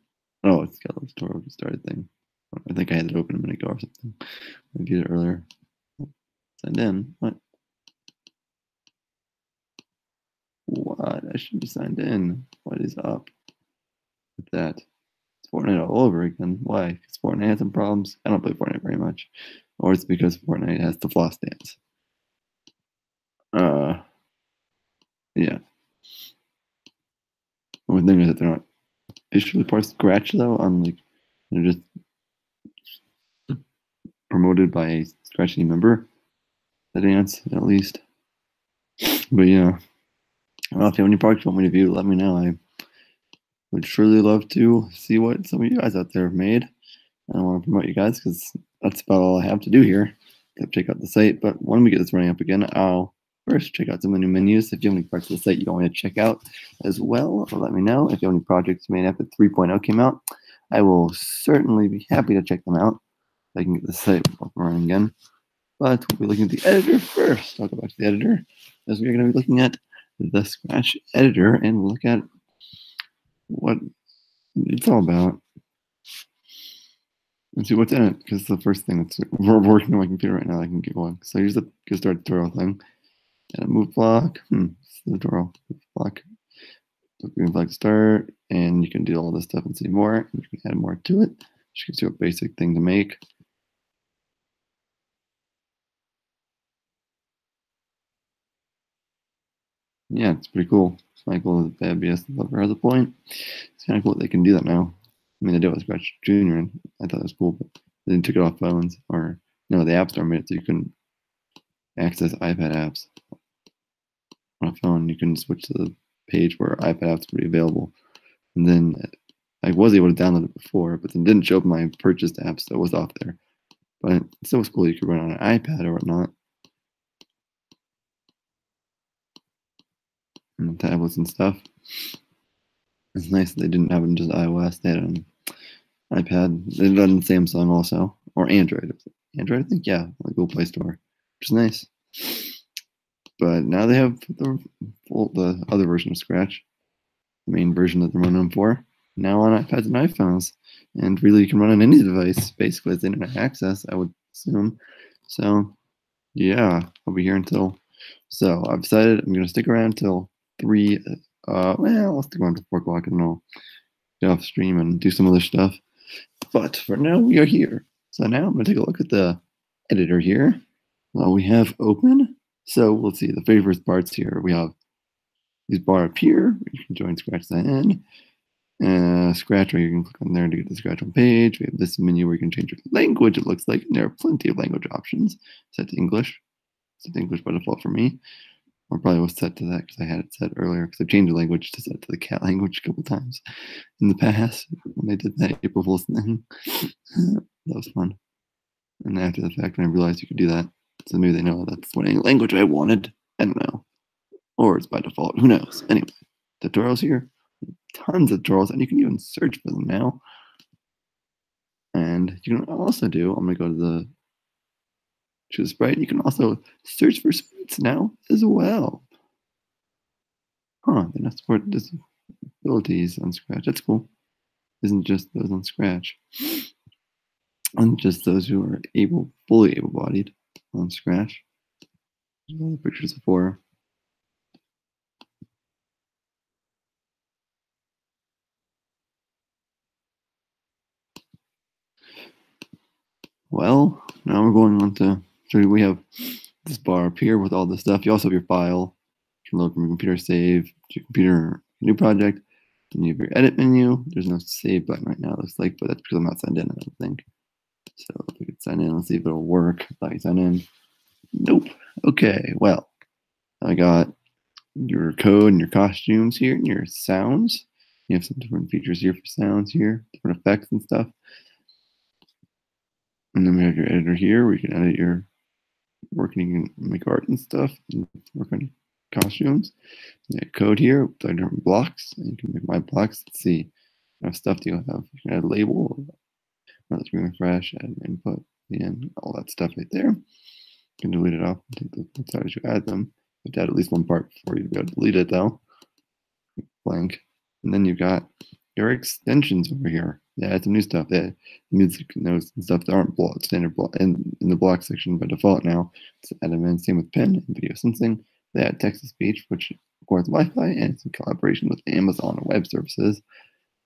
Oh, it's got a tutorial started thing. I think I had it open a minute ago or something. I viewed it earlier. Signed in. What? What? I should be signed in. What is up with that? It's Fortnite all over again. Why? Because Fortnite has some problems. I don't play Fortnite very much. Or it's because Fortnite has the floss dance. Yeah. The only thing is that they're not officially part of Scratch though. They're just promoted by a Scratch team member. The dance, at least. But yeah. Well, if you have any projects you want me to view, let me know. I would truly love to see what some of you guys out there have made. I don't want to promote you guys because that's about all I have to do here. Got to check out the site. But when we get this running up again, I'll first check out some of the new menus. If you have any parts of the site you want me to check out as well, let me know. If you have any projects made after 3.0 came out, I will certainly be happy to check them out. If I can get the site up and running again. But we'll be looking at the editor first. I'll go back to the editor as we're going to be looking at the Scratch editor and look at what it's all about. And see what's in it, because the first thing that's we're working on my computer right now, I can get going. So here's the get start tutorial thing. And a move block. It's the tutorial move block. Green flag start, and you can do all this stuff and see more. And you can add more to it. Just gives you a basic thing to make. Yeah, it's pretty cool. It's kind of cool that the ABS developer has a point. It's kind of cool that they can do that now. I mean, they did it with Scratch Junior, and I thought it was cool, but they took it off phones, or no, the App Store made it so you couldn't access iPad apps on a phone. You can switch to the page where iPad apps would be available, and then I was able to download it before, but then didn't show up my purchased apps, so it was off there. But it still was cool. You could run on an iPad or whatnot, and tablets and stuff. It's nice that they didn't have it in just iOS. They had it on iPad. They did it on Samsung also, or Android. Android, I think, yeah, on the Google Play Store, which is nice. But now they have the other version of Scratch, the main version that they're running for, now on iPads and iPhones. And really, you can run on any device, basically, with internet access, I would assume. So, yeah, I'll be here until. So, I've decided I'm going to stick around till 3. I'll stick around till 4 o'clock and I'll get off stream and do some other stuff. But for now, we are here. So, now I'm going to take a look at the editor here. We have open. So, let's see the favorite parts here. We have these bar up here. You can join Scratch sign in. Scratch, where you can click on there to get the Scratch on page. We have this menu where you can change your language, it looks like. And there are plenty of language options. Set to English. Set to English by default for me. Or probably was set to that because I had it set earlier because I changed the language to set to the cat language a couple times in the past when they did that April Fool's thing. That was fun. And after the fact, when I realized you could do that, so maybe they know that's what any language I wanted. I don't know. Or it's by default. Who knows? Anyway, tutorials here. Tons of tutorials, and you can even search for them now. And you can also do, I'm going to go to the choose sprite. You can also search for sprites now as well. They not support disabilities on Scratch. That's cool. Isn't just those on Scratch. And just those who are fully able-bodied on Scratch. There's all the pictures before. Well, now we're going on to show you. We have this bar up here with all this stuff. You also have your file. You can load from your computer, save to your computer, new project. Then you have your edit menu. There's no save button right now, it looks like, but that's because I'm not signed in, I don't think. So if we could sign in, let's see if it'll work. Thought you sign in. Nope. Okay, well, I got your code and your costumes here and your sounds. You have some different features here for sounds here, different effects and stuff. And then we have your editor here where you can edit your work and you can make art and stuff and work on costumes. You have code here with different blocks. And you can make my blocks. Let's see what stuff do you have. You can add a label, let's refresh, add an input, and all that stuff right there. You can delete it off and take the parts out as you add them. You have to add at least one part before you go delete it though. Blank. And then you've got There are extensions over here. Yeah, it's some new stuff. That music notes and stuff that aren't standard block in the block section by default now. It's added in. Same with pen and video sensing. They add text to speech, which requires Wi-Fi, and it's in collaboration with Amazon Web Services,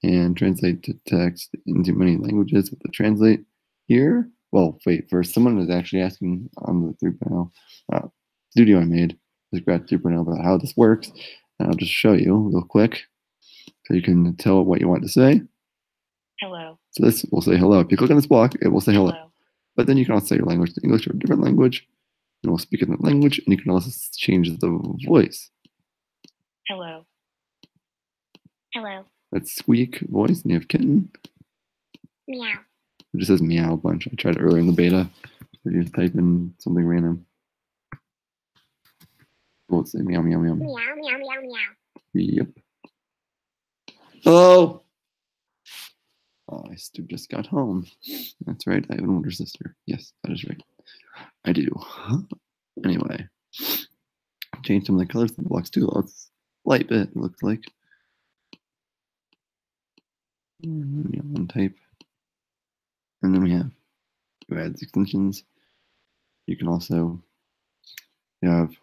and translate to text into many languages with the translate here. Well, wait, first, someone was actually asking on the 3.0 studio I made, the Scratch 3.0, about how this works. And I'll just show you real quick so you can tell what you want to say. Hello. So this will say hello. If you click on this block, it will say hello. Hello. But then you can also say your language to English or a different language. And we'll speak in that language, and you can also change the voice. Hello. Hello. That's squeak voice, and you have kitten. Meow. It just says meow a bunch. I tried it earlier in the beta. So you just type in something random. We'll say meow, meow, meow. Meow, meow, meow, meow. Yep. Hello. Oh, I just got home. That's right. I have an older sister. Yes, that is right. I do. Anyway, change some of the colors of the blocks too. Let's light bit. It looks like. One type, and then we have add extensions. You can also have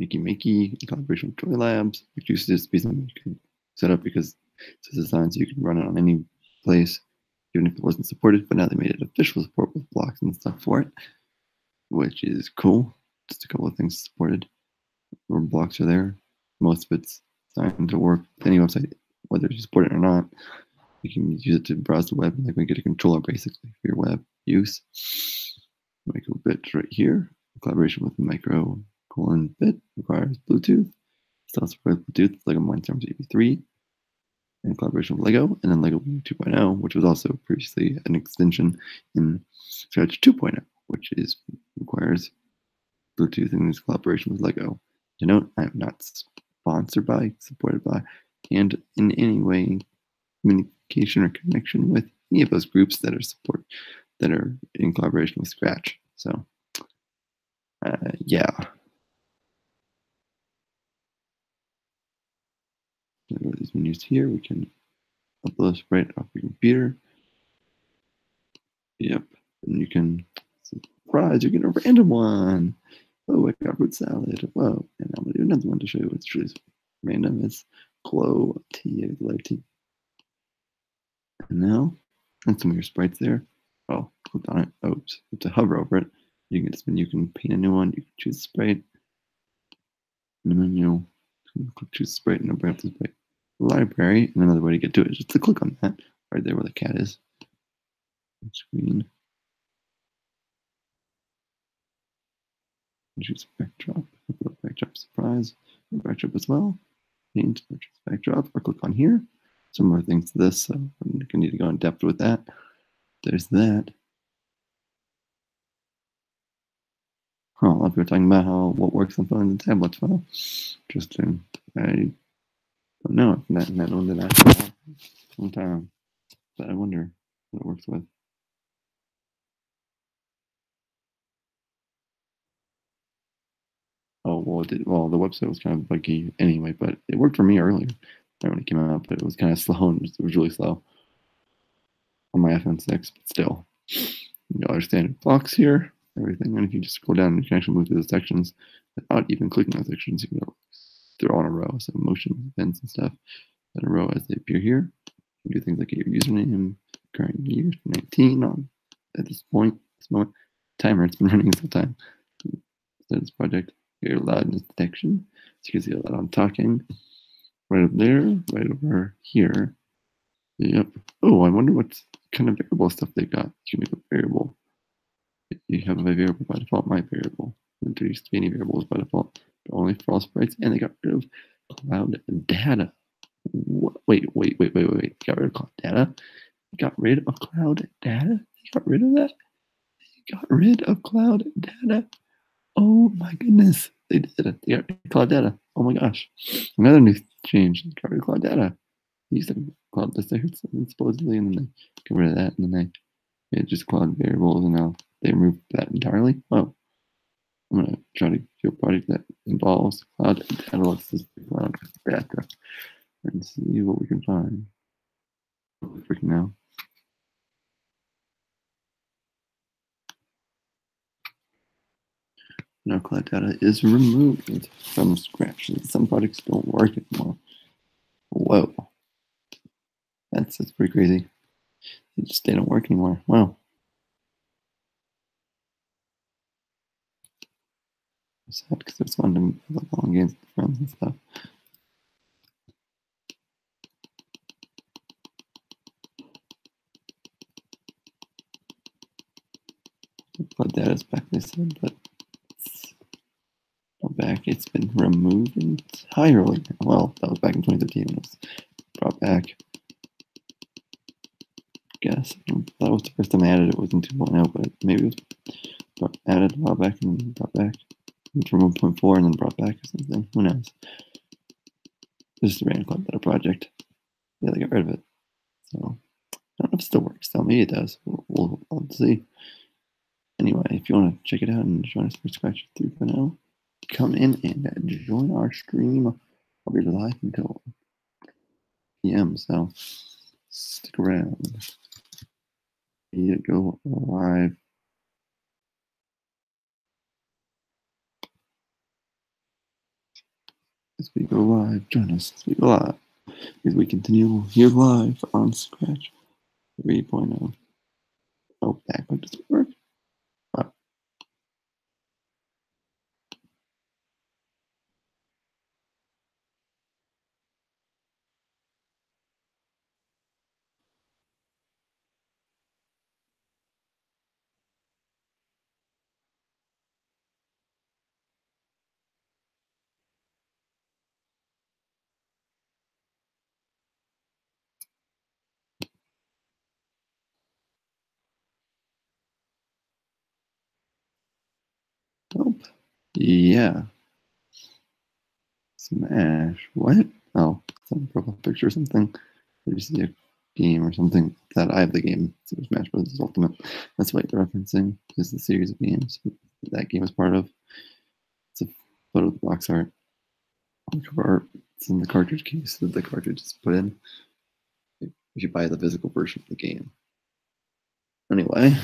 Makey in collaboration with Toy Labs, which used to just be something you could set up because it's designed so you can run it on any place, even if it wasn't supported. But now they made it official support with blocks and stuff for it, which is cool. Just a couple of things supported where blocks are there. Most of it's designed to work with any website, whether you support it or not. You can use it to browse the web and like get a controller basically for your web use. Micro bit right here. Collaboration with micro bit requires Bluetooth. It's also supports Bluetooth, Lego Mindstorm EP3, in collaboration with Lego, and then Lego 2.0, which was also previously an extension in Scratch 2.0, which requires Bluetooth in its collaboration with Lego. To note, I am not sponsored by, supported by, and in any way communication or connection with any of those groups that are in collaboration with Scratch. So, yeah. Go to these menus here. We can upload a sprite off your computer. Yep. And you can, surprise, you get a random one. Oh, I got fruit salad. Whoa. And I'm going to do another one to show you what's truly random. It's Clo T, live T. And now, and some of your sprites there. Oh, click on it. Oops. You have to hover over it. You can paint a new one. You can choose a sprite. And then you click choose sprite and open up the sprite library. And another way to get to it is just to click on that right there where the cat is. Screen. Choose backdrop. Backdrop surprise. Backdrop as well. Paint backdrop. Or click on here. Some more things to this. So I'm going to need to go in depth with that. There's that. Oh, if we're talking about what works on phones and tablets, well, interesting. I don't know if that one did that for a long time, but I wonder what it works with. Oh well, it did. Well, the website was kind of buggy anyway, but it worked for me earlier when it came out. But it was kind of slow, and it was really slow on my iPhone 6. But still, you got our standard blocks here, everything, and if you just scroll down, you can actually move through the sections without even clicking on sections. You can go they're all in a row, so motion events and stuff in a row as they appear here. You can do things like get your username, current year 19 on at this moment. Timer, it's been running this whole time. Start this project. Your loudness detection. So you can see a lot I'm talking. Right up there, right over here. Yep. Oh, I wonder what kind of variable stuff they got. You can make a variable. You have a variable by default, my variable. There used to be any variables by default, but only for all sprites, and they got rid of cloud data. Wait. Got rid of cloud data? Got rid of cloud data? They got rid of that? They got rid of cloud data? Oh my goodness. They did it. They got rid of cloud data. Oh my gosh. Another new change. They got rid of cloud data. They used to cloud data supposedly, and then they got rid of that, and then they made just cloud variables, and now they removed that entirely. Oh. I'm going to try to do a project that involves cloud data. Let's just cloud data and see what we can find. Freaking now. Now cloud data is removed from Scratch. Some projects don't work anymore. Whoa. That's pretty crazy. They don't work anymore. Wow. Sad because it's fun to play long games with friends and stuff. Cloud data is back, they said, but back. It's been removed entirely. Well, that was back in 2013 when it was brought back. I guess that was the first time I added it. Was in 2.0, but maybe it was added a while back and brought back. It's from 1.4 and then brought back or something. Who knows? This is the random club data project. Yeah, they got rid of it. So I don't know if it still works. Tell me it does. We'll see. Anyway, if you want to check it out and join us for Scratch 3.0, come in and join our stream. I'll be live until p.m. So stick around. You go live. As we go live, join us as we go live. As we continue here live on Scratch 3.0. Oh, backward does it work? Oh. Nope. Yeah. Smash. What? Oh, some profile picture or something. Did you see a game or something? That I have the game. So Smash Bros. Ultimate. That's what you're referencing. Is the series of games that game is part of. It's a photo of the box art. On the cover art. It's in the cartridge case that the cartridge is put in. You should buy the physical version of the game. Anyway,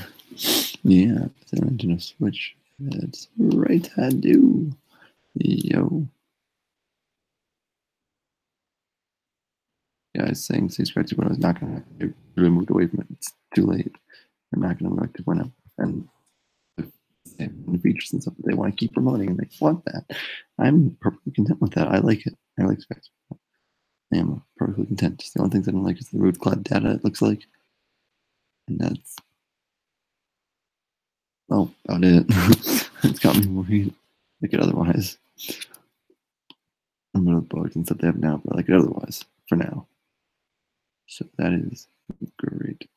yeah, the Nintendo Switch. That's right, I do. Yo. Guys saying say Scratch 2.0 is not going to really moved away from it. It's too late. They're not going to move back to 2.0. And the features and stuff that they want to keep promoting, and they want that. I'm perfectly content with that. I like it. I like Scratch. I am perfectly content. Just the only things I don't like is the root cloud data, it looks like. And that's about it. It's got me worried. Like it otherwise. I'm gonna bugs and stuff they have now, but I like it otherwise for now. So that is great.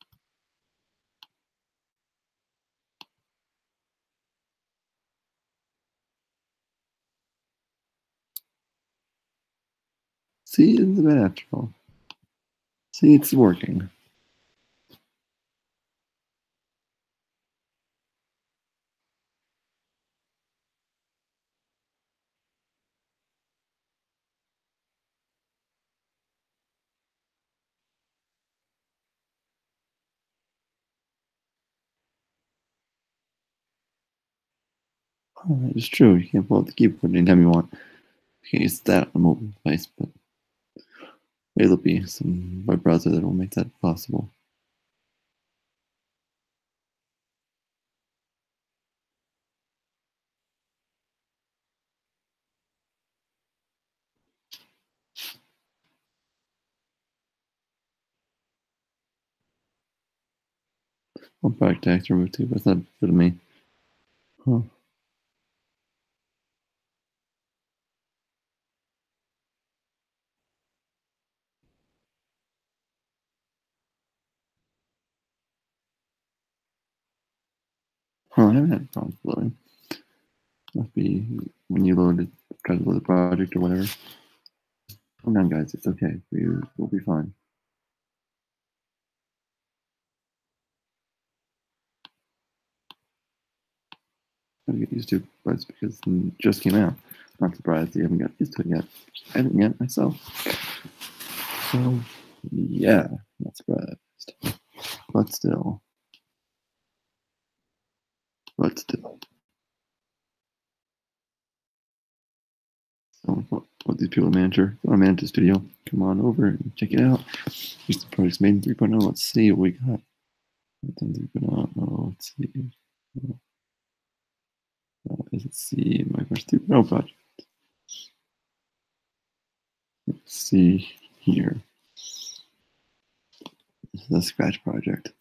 See, it's bad after all. See, it's working. Oh, it's true. You can't pull out the keyboard anytime you want. You can use that on a mobile device, but it'll be some web browser that will make that possible. One product tags removed too, but it's not good to me. Huh. I haven't had problems loading. Must be when you load it, try to load the project or whatever. Calm down, guys. It's okay. We'll be fine. Gotta get used to it, but it's because it just came out. Not surprised you haven't got used to it yet. I haven't yet myself. So, yeah. Not surprised. But still. So what these people manager, go to Manager Studio, come on over and check it out. Here's the project's made in 3.0. Let's see what we got. 3.0. Let's see. Let's see my first 3.0 project. Let's see here. This is the Scratch project.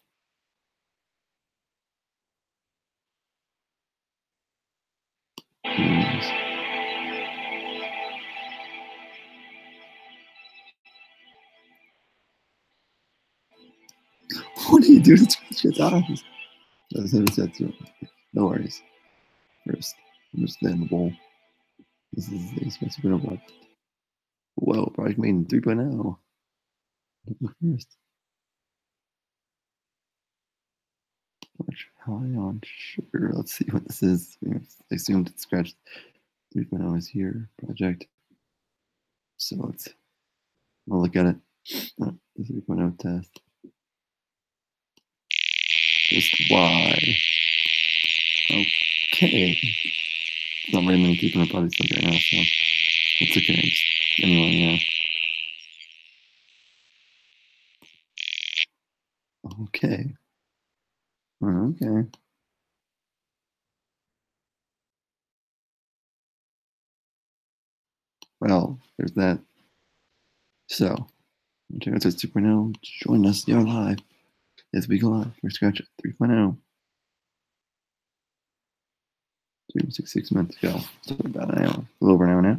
What do you do to scratch your eyes? No worries. First, understandable. This is the expensive project. Whoa, project made in 3.0. First. Much high on sugar. Let's see what this is. I assumed it's Scratch 3.0 is here. Project. So we'll look at it. The 3.0 test. Just Y. Okay. It's not very many people in the project right now, so it's okay. Just, anyway, yeah. Okay. Okay. Well, there's that. So, Ontario says 2.0. Join us. You're live. As we go live for Scratch 3.0. 6 months ago. So about an hour. A little over an hour now.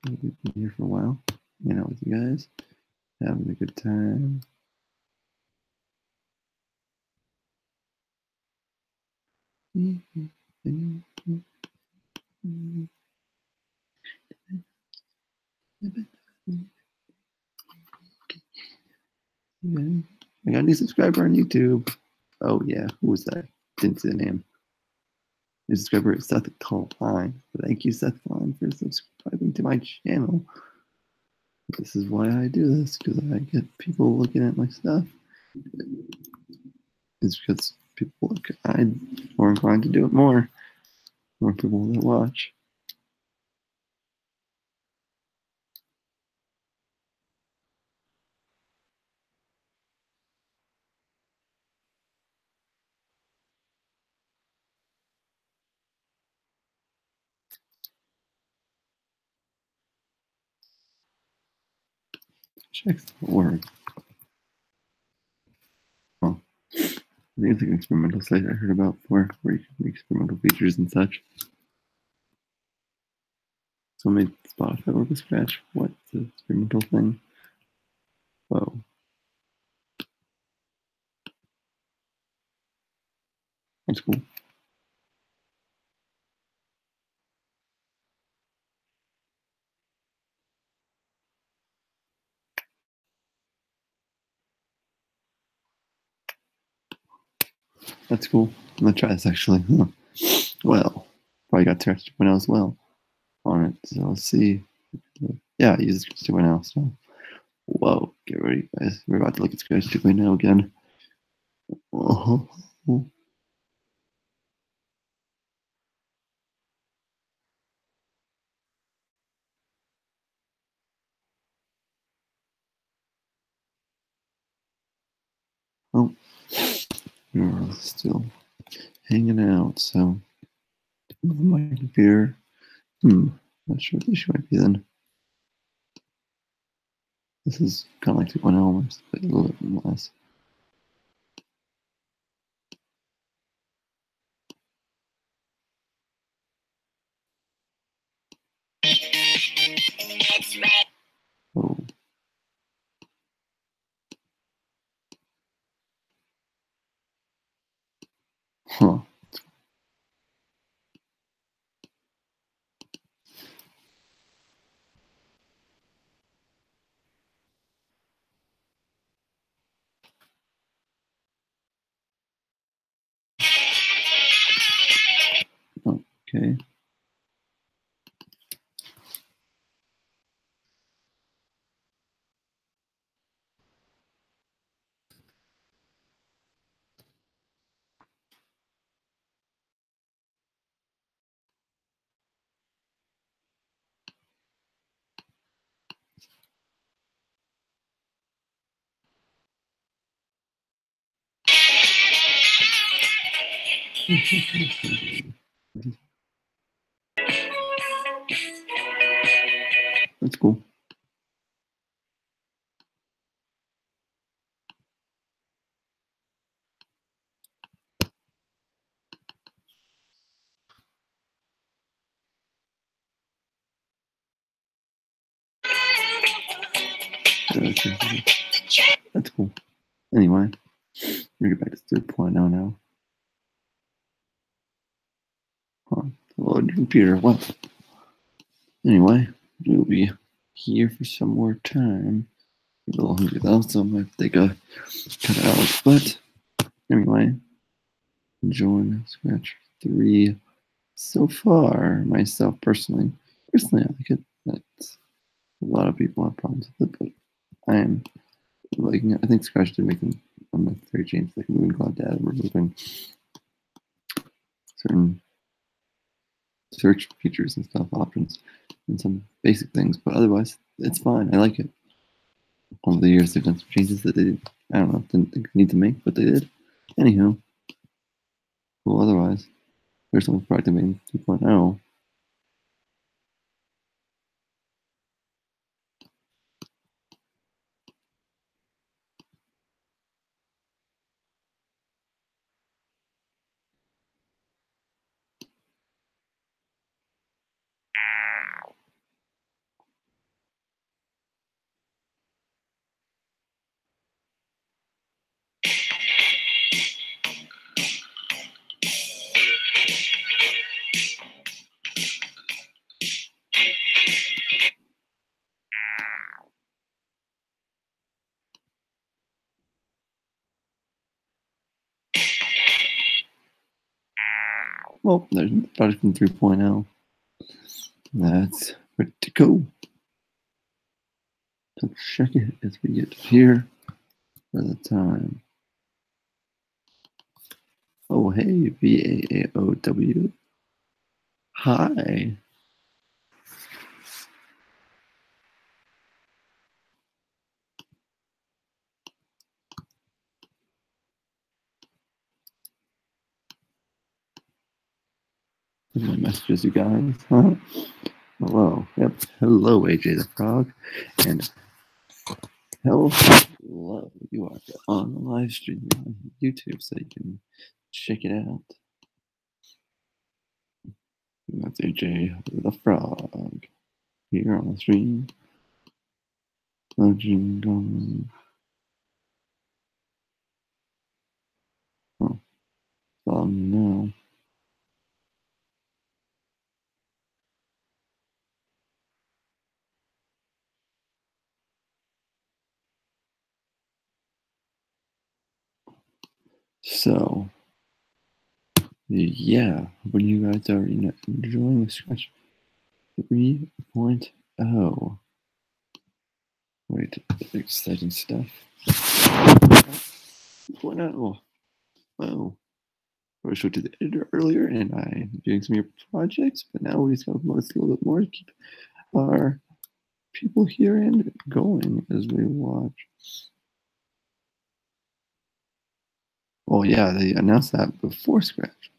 We've been here for a while. Hanging out with you guys. Having a good time. I got a new subscriber on YouTube. Oh yeah, who was that? Didn't see the name. New subscriber is Seth Klein. Thank you, Seth Klein, for subscribing to my channel. This is why I do this, because I get people looking at my stuff. It's because people look, I'm more inclined to do it more. More people that watch. Check the word. Oh, there's an experimental site I heard about before, where you can make experimental features and such. So I made Spotify work with Scratch. What's the experimental thing? Whoa. That's cool. That's cool. I'm gonna try this actually. Huh. Well, probably got Scratch 2.0 as well on it. So let's see. Yeah, I use Scratch 2.0. So, whoa, get ready, guys. We're about to look at Scratch 2.0 again. Oh, oh, we're still hanging out. So, my computer. Not sure what the issue might be then. This is kind of like 2.0 almost, but a little bit less. Oh. Huh. Okay. That's cool. That's cool. Anyway, we get back to 3.0 now. Load your computer. Well, anyway, we'll be here for some more time. A little hungry though, so I might take a cut out. But anyway, enjoying Scratch 3 so far. Myself personally, I like it. That's, a lot of people have problems with it, but I am liking it. I think Scratch did make some unnecessary changes, like moving cloud data, removing certain search features and stuff, options, and some basic things. But otherwise, it's fine. I like it. Over the years, they've done some changes that they, I don't know, didn't think they need to make, but they did. Anyhow, cool. Otherwise, there's someone's project made 2.0. Well, there's the project in 3.0. That's ready to go. So check it as we get here for the time. Oh, hey, VAAOW. Hi. My messages, you guys. Huh? Hello. Yep. Hello, AJ the Frog. And hello. You are on the live stream on YouTube, so you can check it out. That's AJ the Frog here on the stream. Legend on. Oh, now. So, yeah, when you guys are enjoying the Scratch 3.0. Wait, exciting stuff. 3.0. Oh, I showed you the editor earlier, and I'm doing some of your projects, but now we just got to focus a little bit more to keep our people here and going as we watch. Oh, yeah, they announced that before Scratch.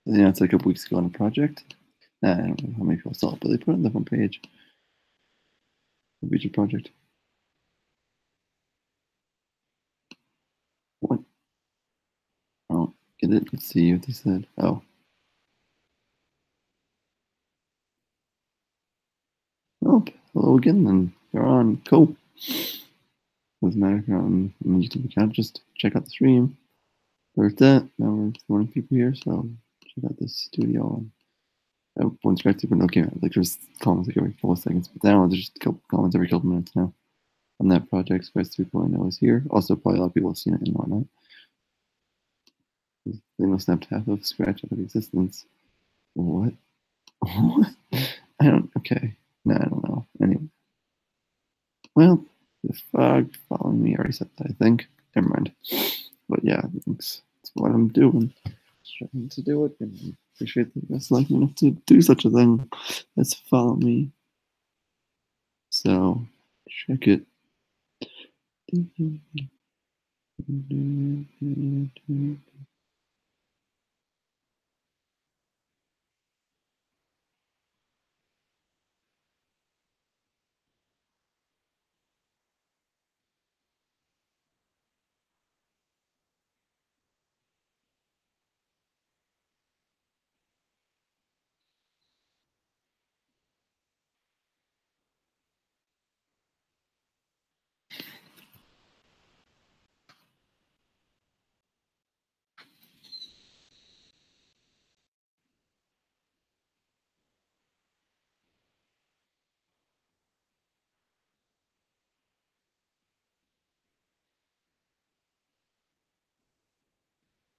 They announced like a couple weeks ago on a project. I don't know how many people saw it, but they put it on the front page. The feature project. What? Oh, get it? Let's see what they said. Oh. Nope. Hello again, then. You're on. Cool. Doesn't matter if you're on a YouTube account, just check out the stream. There's that. Now we're 4 people here, so check out this studio. One scratch super no camera. Like there's comments like every couple of seconds, but now there's just a couple comments every couple minutes now. On that project, Scratch 3.0 is here. Also, probably a lot of people have seen it and whatnot. They must have half of Scratch out of existence. What? What? I don't. Okay. No, I don't know. Anyway. Well, the fog following me. I already said that, I think. Never mind. But yeah, that's what I'm doing. Just trying to do it, and I appreciate that you guys like me enough to do such a thing as follow me. So, check it.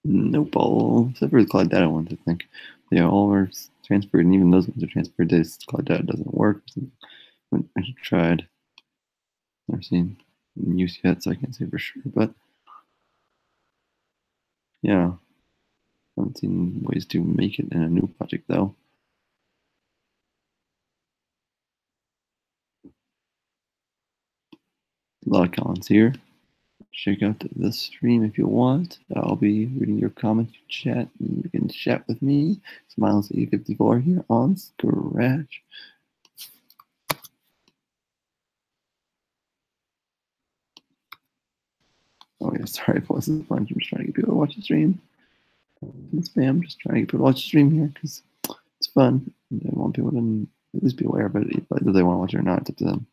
Nope, all except for the cloud data ones, I think. They all are transferred, and even those ones are transferred. This cloud data doesn't work. I tried. Never seen in use yet, so I can't say for sure. But yeah, I haven't seen ways to make it in a new project though. A lot of comments here. Check out this stream if you want. I'll be reading your comments, chat, and you can chat with me. Smiles854 here on Scratch. Oh yeah, sorry, I paused the bunch. I'm just trying to get people to watch the stream. Spam, just trying to get people to watch the stream here because it's fun. And I want people to at least be aware of it, whether they want to watch it or not. It's up to them.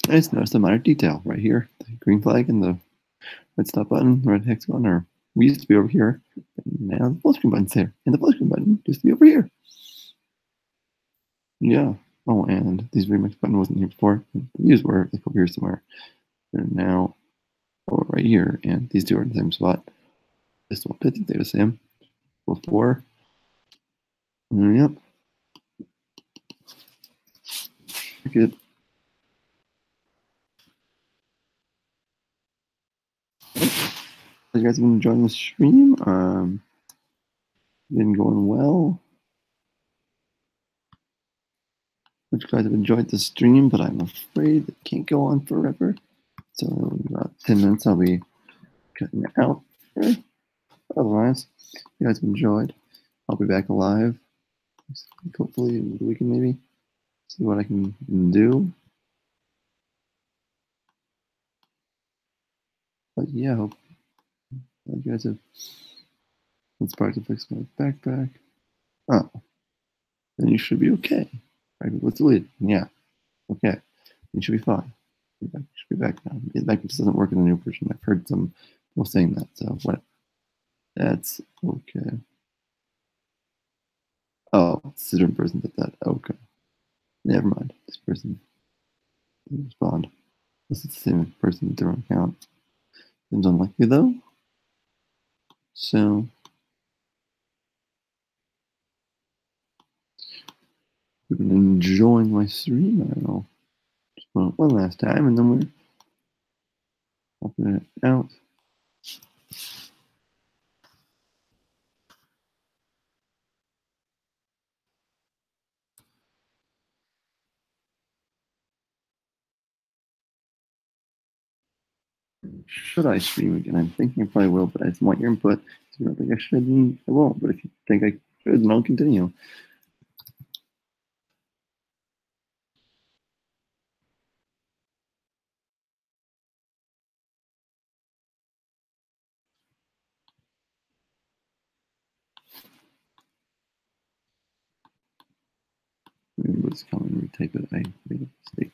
I just noticed a minor detail right here. The green flag and the red stop button, the red hexagon, or we used to be over here. And now the full screen button's there. And the full screen button used to be over here. Yeah. Oh, and these remix button wasn't here before. These were like over here somewhere. They're now over right here, and these two are in the same spot. This one, I think they're the same. Before. Yep. Good. You guys have been enjoying the stream. Been going well. Hope you guys have enjoyed the stream, but I'm afraid it can't go on forever. So in about 10 minutes, I'll be cutting it out. Right? Otherwise, you guys have enjoyed. I'll be back alive. Hopefully, the weekend maybe. See what I can do. But yeah, hope you guys have inspired to fix my backpack. Oh, then you should be okay. Right? What's the lead? Yeah, okay. You should be fine. You should be back now. The backpack just doesn't work in the new version. I've heard some people saying that. So what? That's okay. Oh, it's a different person did that. Okay. Never mind. This person didn't respond. This is the same person with their own account. Seems unlikely though. So we've been enjoying my stream. I don't know. Just one last time and then we're opening it out. Should I stream again? I'm thinking I probably will, but I just want your input. If you don't think I should, then I won't. But if you think I should, then I'll continue. Maybe what's coming, retype it. I made a mistake.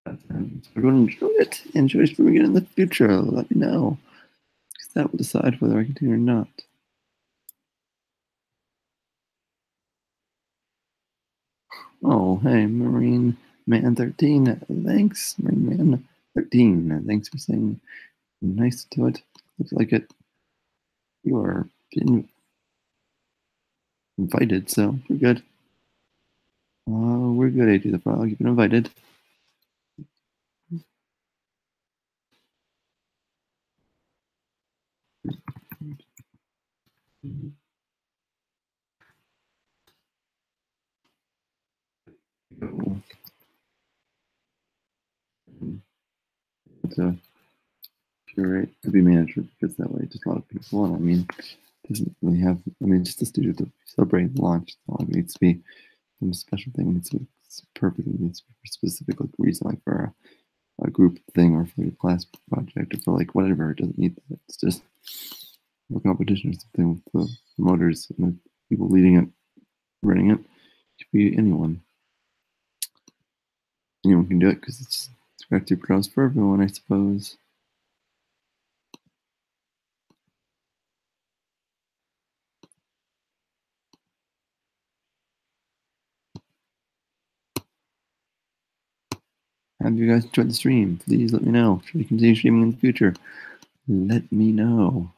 If everyone enjoyed it, enjoy streaming it in the future, let me know. Because that will decide whether I continue or not. Oh, hey, Marine Man 13. Thanks, Marine Man 13. Thanks for saying nice to it. Looks like it. You are invited, so we're good. We're good, AJ the Frog. You've been invited. To curate to be manager because that way just a lot of people, and I mean, doesn't really have. I mean, just a studio to celebrate the launch. It's not like it needs to be some special thing. It's perfect. It needs to be for a specific like reason, like for a group thing or for a class project or for like whatever. It doesn't need that. It's just a competition or something with the promoters and the people leading it, running it. It could be anyone. Anyone can do it because it's Scratch for everyone, I suppose. Have you guys enjoyed the stream? Please let me know. Should we continue streaming in the future? Let me know.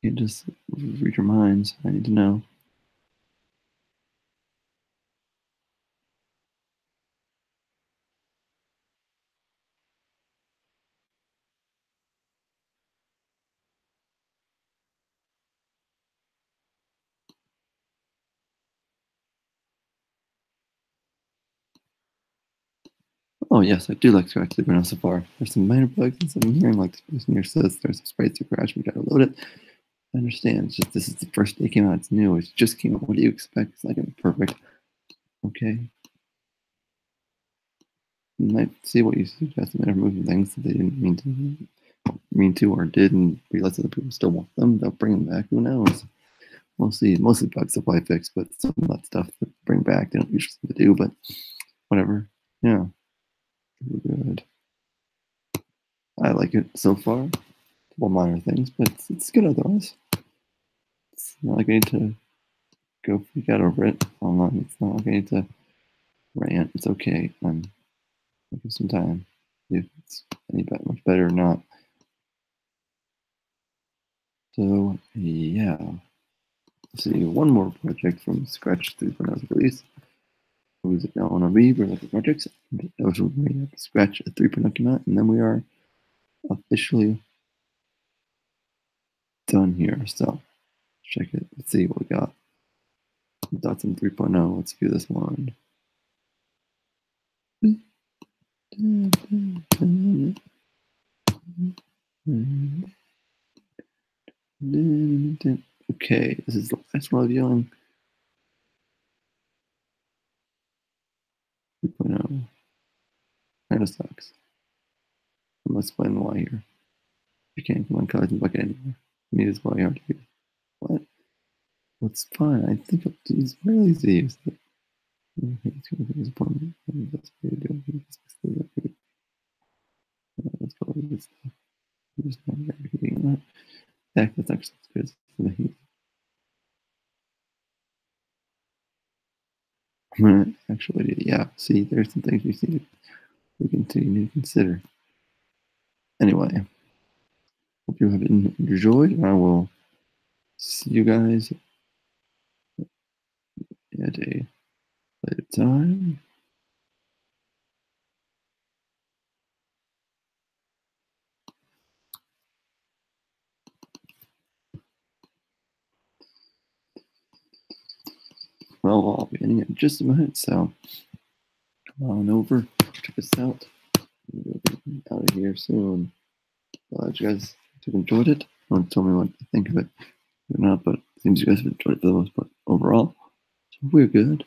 You just read your minds. I need to know. Oh yes, I do like Scratch Super now so far. There's some minor bugs and some hearing, like this person here says there's some sprites to crash, we gotta load it. I understand, it's just this is the first day it came out, it's new, it just came out, what do you expect? It's not gonna be perfect. Okay. You might see what you suggest, might have removed things that they didn't mean to or did and realize that people still want them, they'll bring them back, who knows? We'll see. Mostly bugs supply fix, but some of that stuff that bring back they don't usually do, but whatever. Yeah. Good. I like it so far. Couple minor things, but it's good otherwise. It's not like I need to go freak out over it online. It's not like I need to rant. It's okay. I'm taking some time. If it's any much better or not. So yeah. Let's see, one more project from Scratch 3.0's release. Who's it now on a read? We're looking at projects. That was when we Scratch 3.0 came out, and then we are officially done here. So check it. Let's see what we got. Dotson 3.0. Let's do this one. Okay, this is the last one reviewing. 3.0. Kind of sucks. I'm explaining why here. You can't come on cards and bucket anymore. Me is why you have to do. What? What's fine? I think I'll use rarely use it. It's going to be disappointment. That's what you do. That's probably good stuff. I'm just not very heating that. Heck, that's actually good for the heat. Actually, yeah. See, there's some things we continue to consider. Anyway, hope you have enjoyed, and I will see you guys at a later time. Well, I'll be ending in just a minute, so come on over, check us out. We'll be out of here soon. Glad you guys enjoyed it. Don't tell me what you think of it or not, but it seems you guys have enjoyed it for the most part overall. So we're good.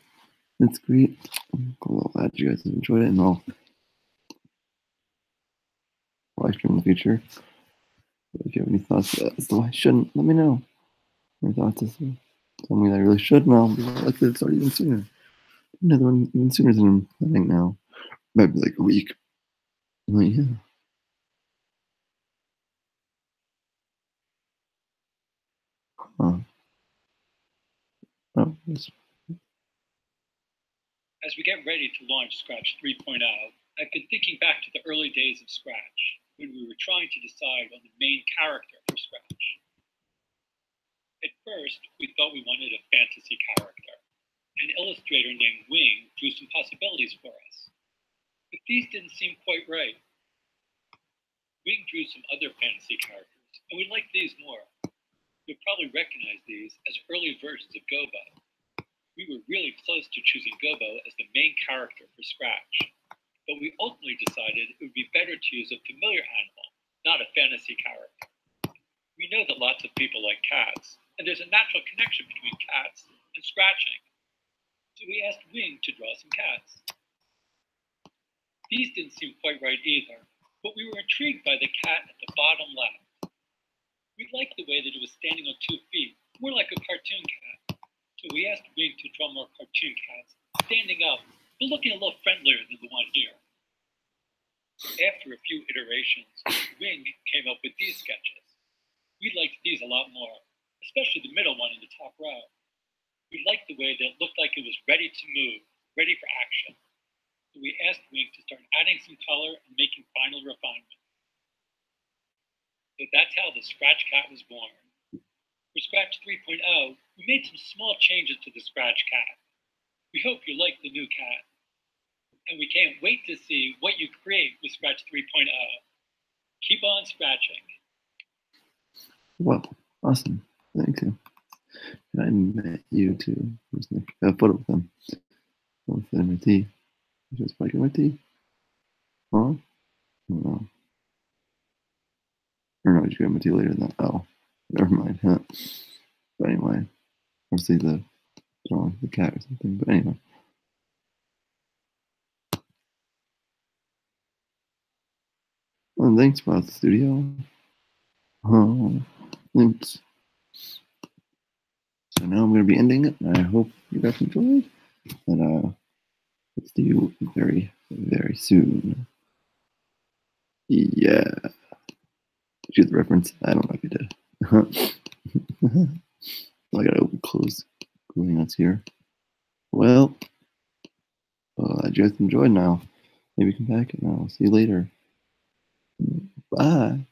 That's great. I'm glad you guys have enjoyed it, and I'll live stream in the future. If you have any thoughts as to why I shouldn't, let me know. Your thoughts as to tell me that I really should, and I'll be like to start even sooner. Another one even sooner than I think now. Might be like a week. But yeah. Huh. Oh, yes. As we get ready to launch Scratch 3.0, I've been thinking back to the early days of Scratch, when we were trying to decide on the main character for Scratch. At first, we thought we wanted a fantasy character. An illustrator named Wing drew some possibilities for us. But these didn't seem quite right. Wing drew some other fantasy characters, and we liked these more. You'll probably recognize these as early versions of Gobo. We were really close to choosing Gobo as the main character for Scratch, but we ultimately decided it would be better to use a familiar animal, not a fantasy character. We know that lots of people like cats, and there's a natural connection between cats and scratching. So we asked Wing to draw some cats. These didn't seem quite right either, but we were intrigued by the cat at the bottom left. We liked the way that it was standing on 2 feet, more like a cartoon cat. So we asked Wing to draw more cartoon cats, standing up, but looking a little friendlier than the one here. After a few iterations, Wing came up with these sketches. We liked these a lot more, especially the middle one in the top row. We liked the way that it looked like it was ready to move, ready for action. So we asked Wing to start adding some color and making final refinements. So that's how the Scratch Cat was born. For Scratch 3.0, we made some small changes to the Scratch Cat. We hope you like the new cat. And we can't wait to see what you create with Scratch 3.0. Keep on scratching. Well, awesome. Thank you. And I met you too. There's a photo with them. With MIT. Just like MIT. Huh? No. Or no, you go MIT later than that. Oh, never mind. Huh. But anyway, obviously the cat or something. But anyway. Well, thanks, Wild Studio. Oh, thanks. So now I'm going to be ending it. I hope you guys enjoyed. And let's see you very, very soon. Yeah. Did you get the reference? I don't know if you did. I gotta open, close. Going on here. Well, I just enjoyed now. Maybe come back and I'll see you later. Bye.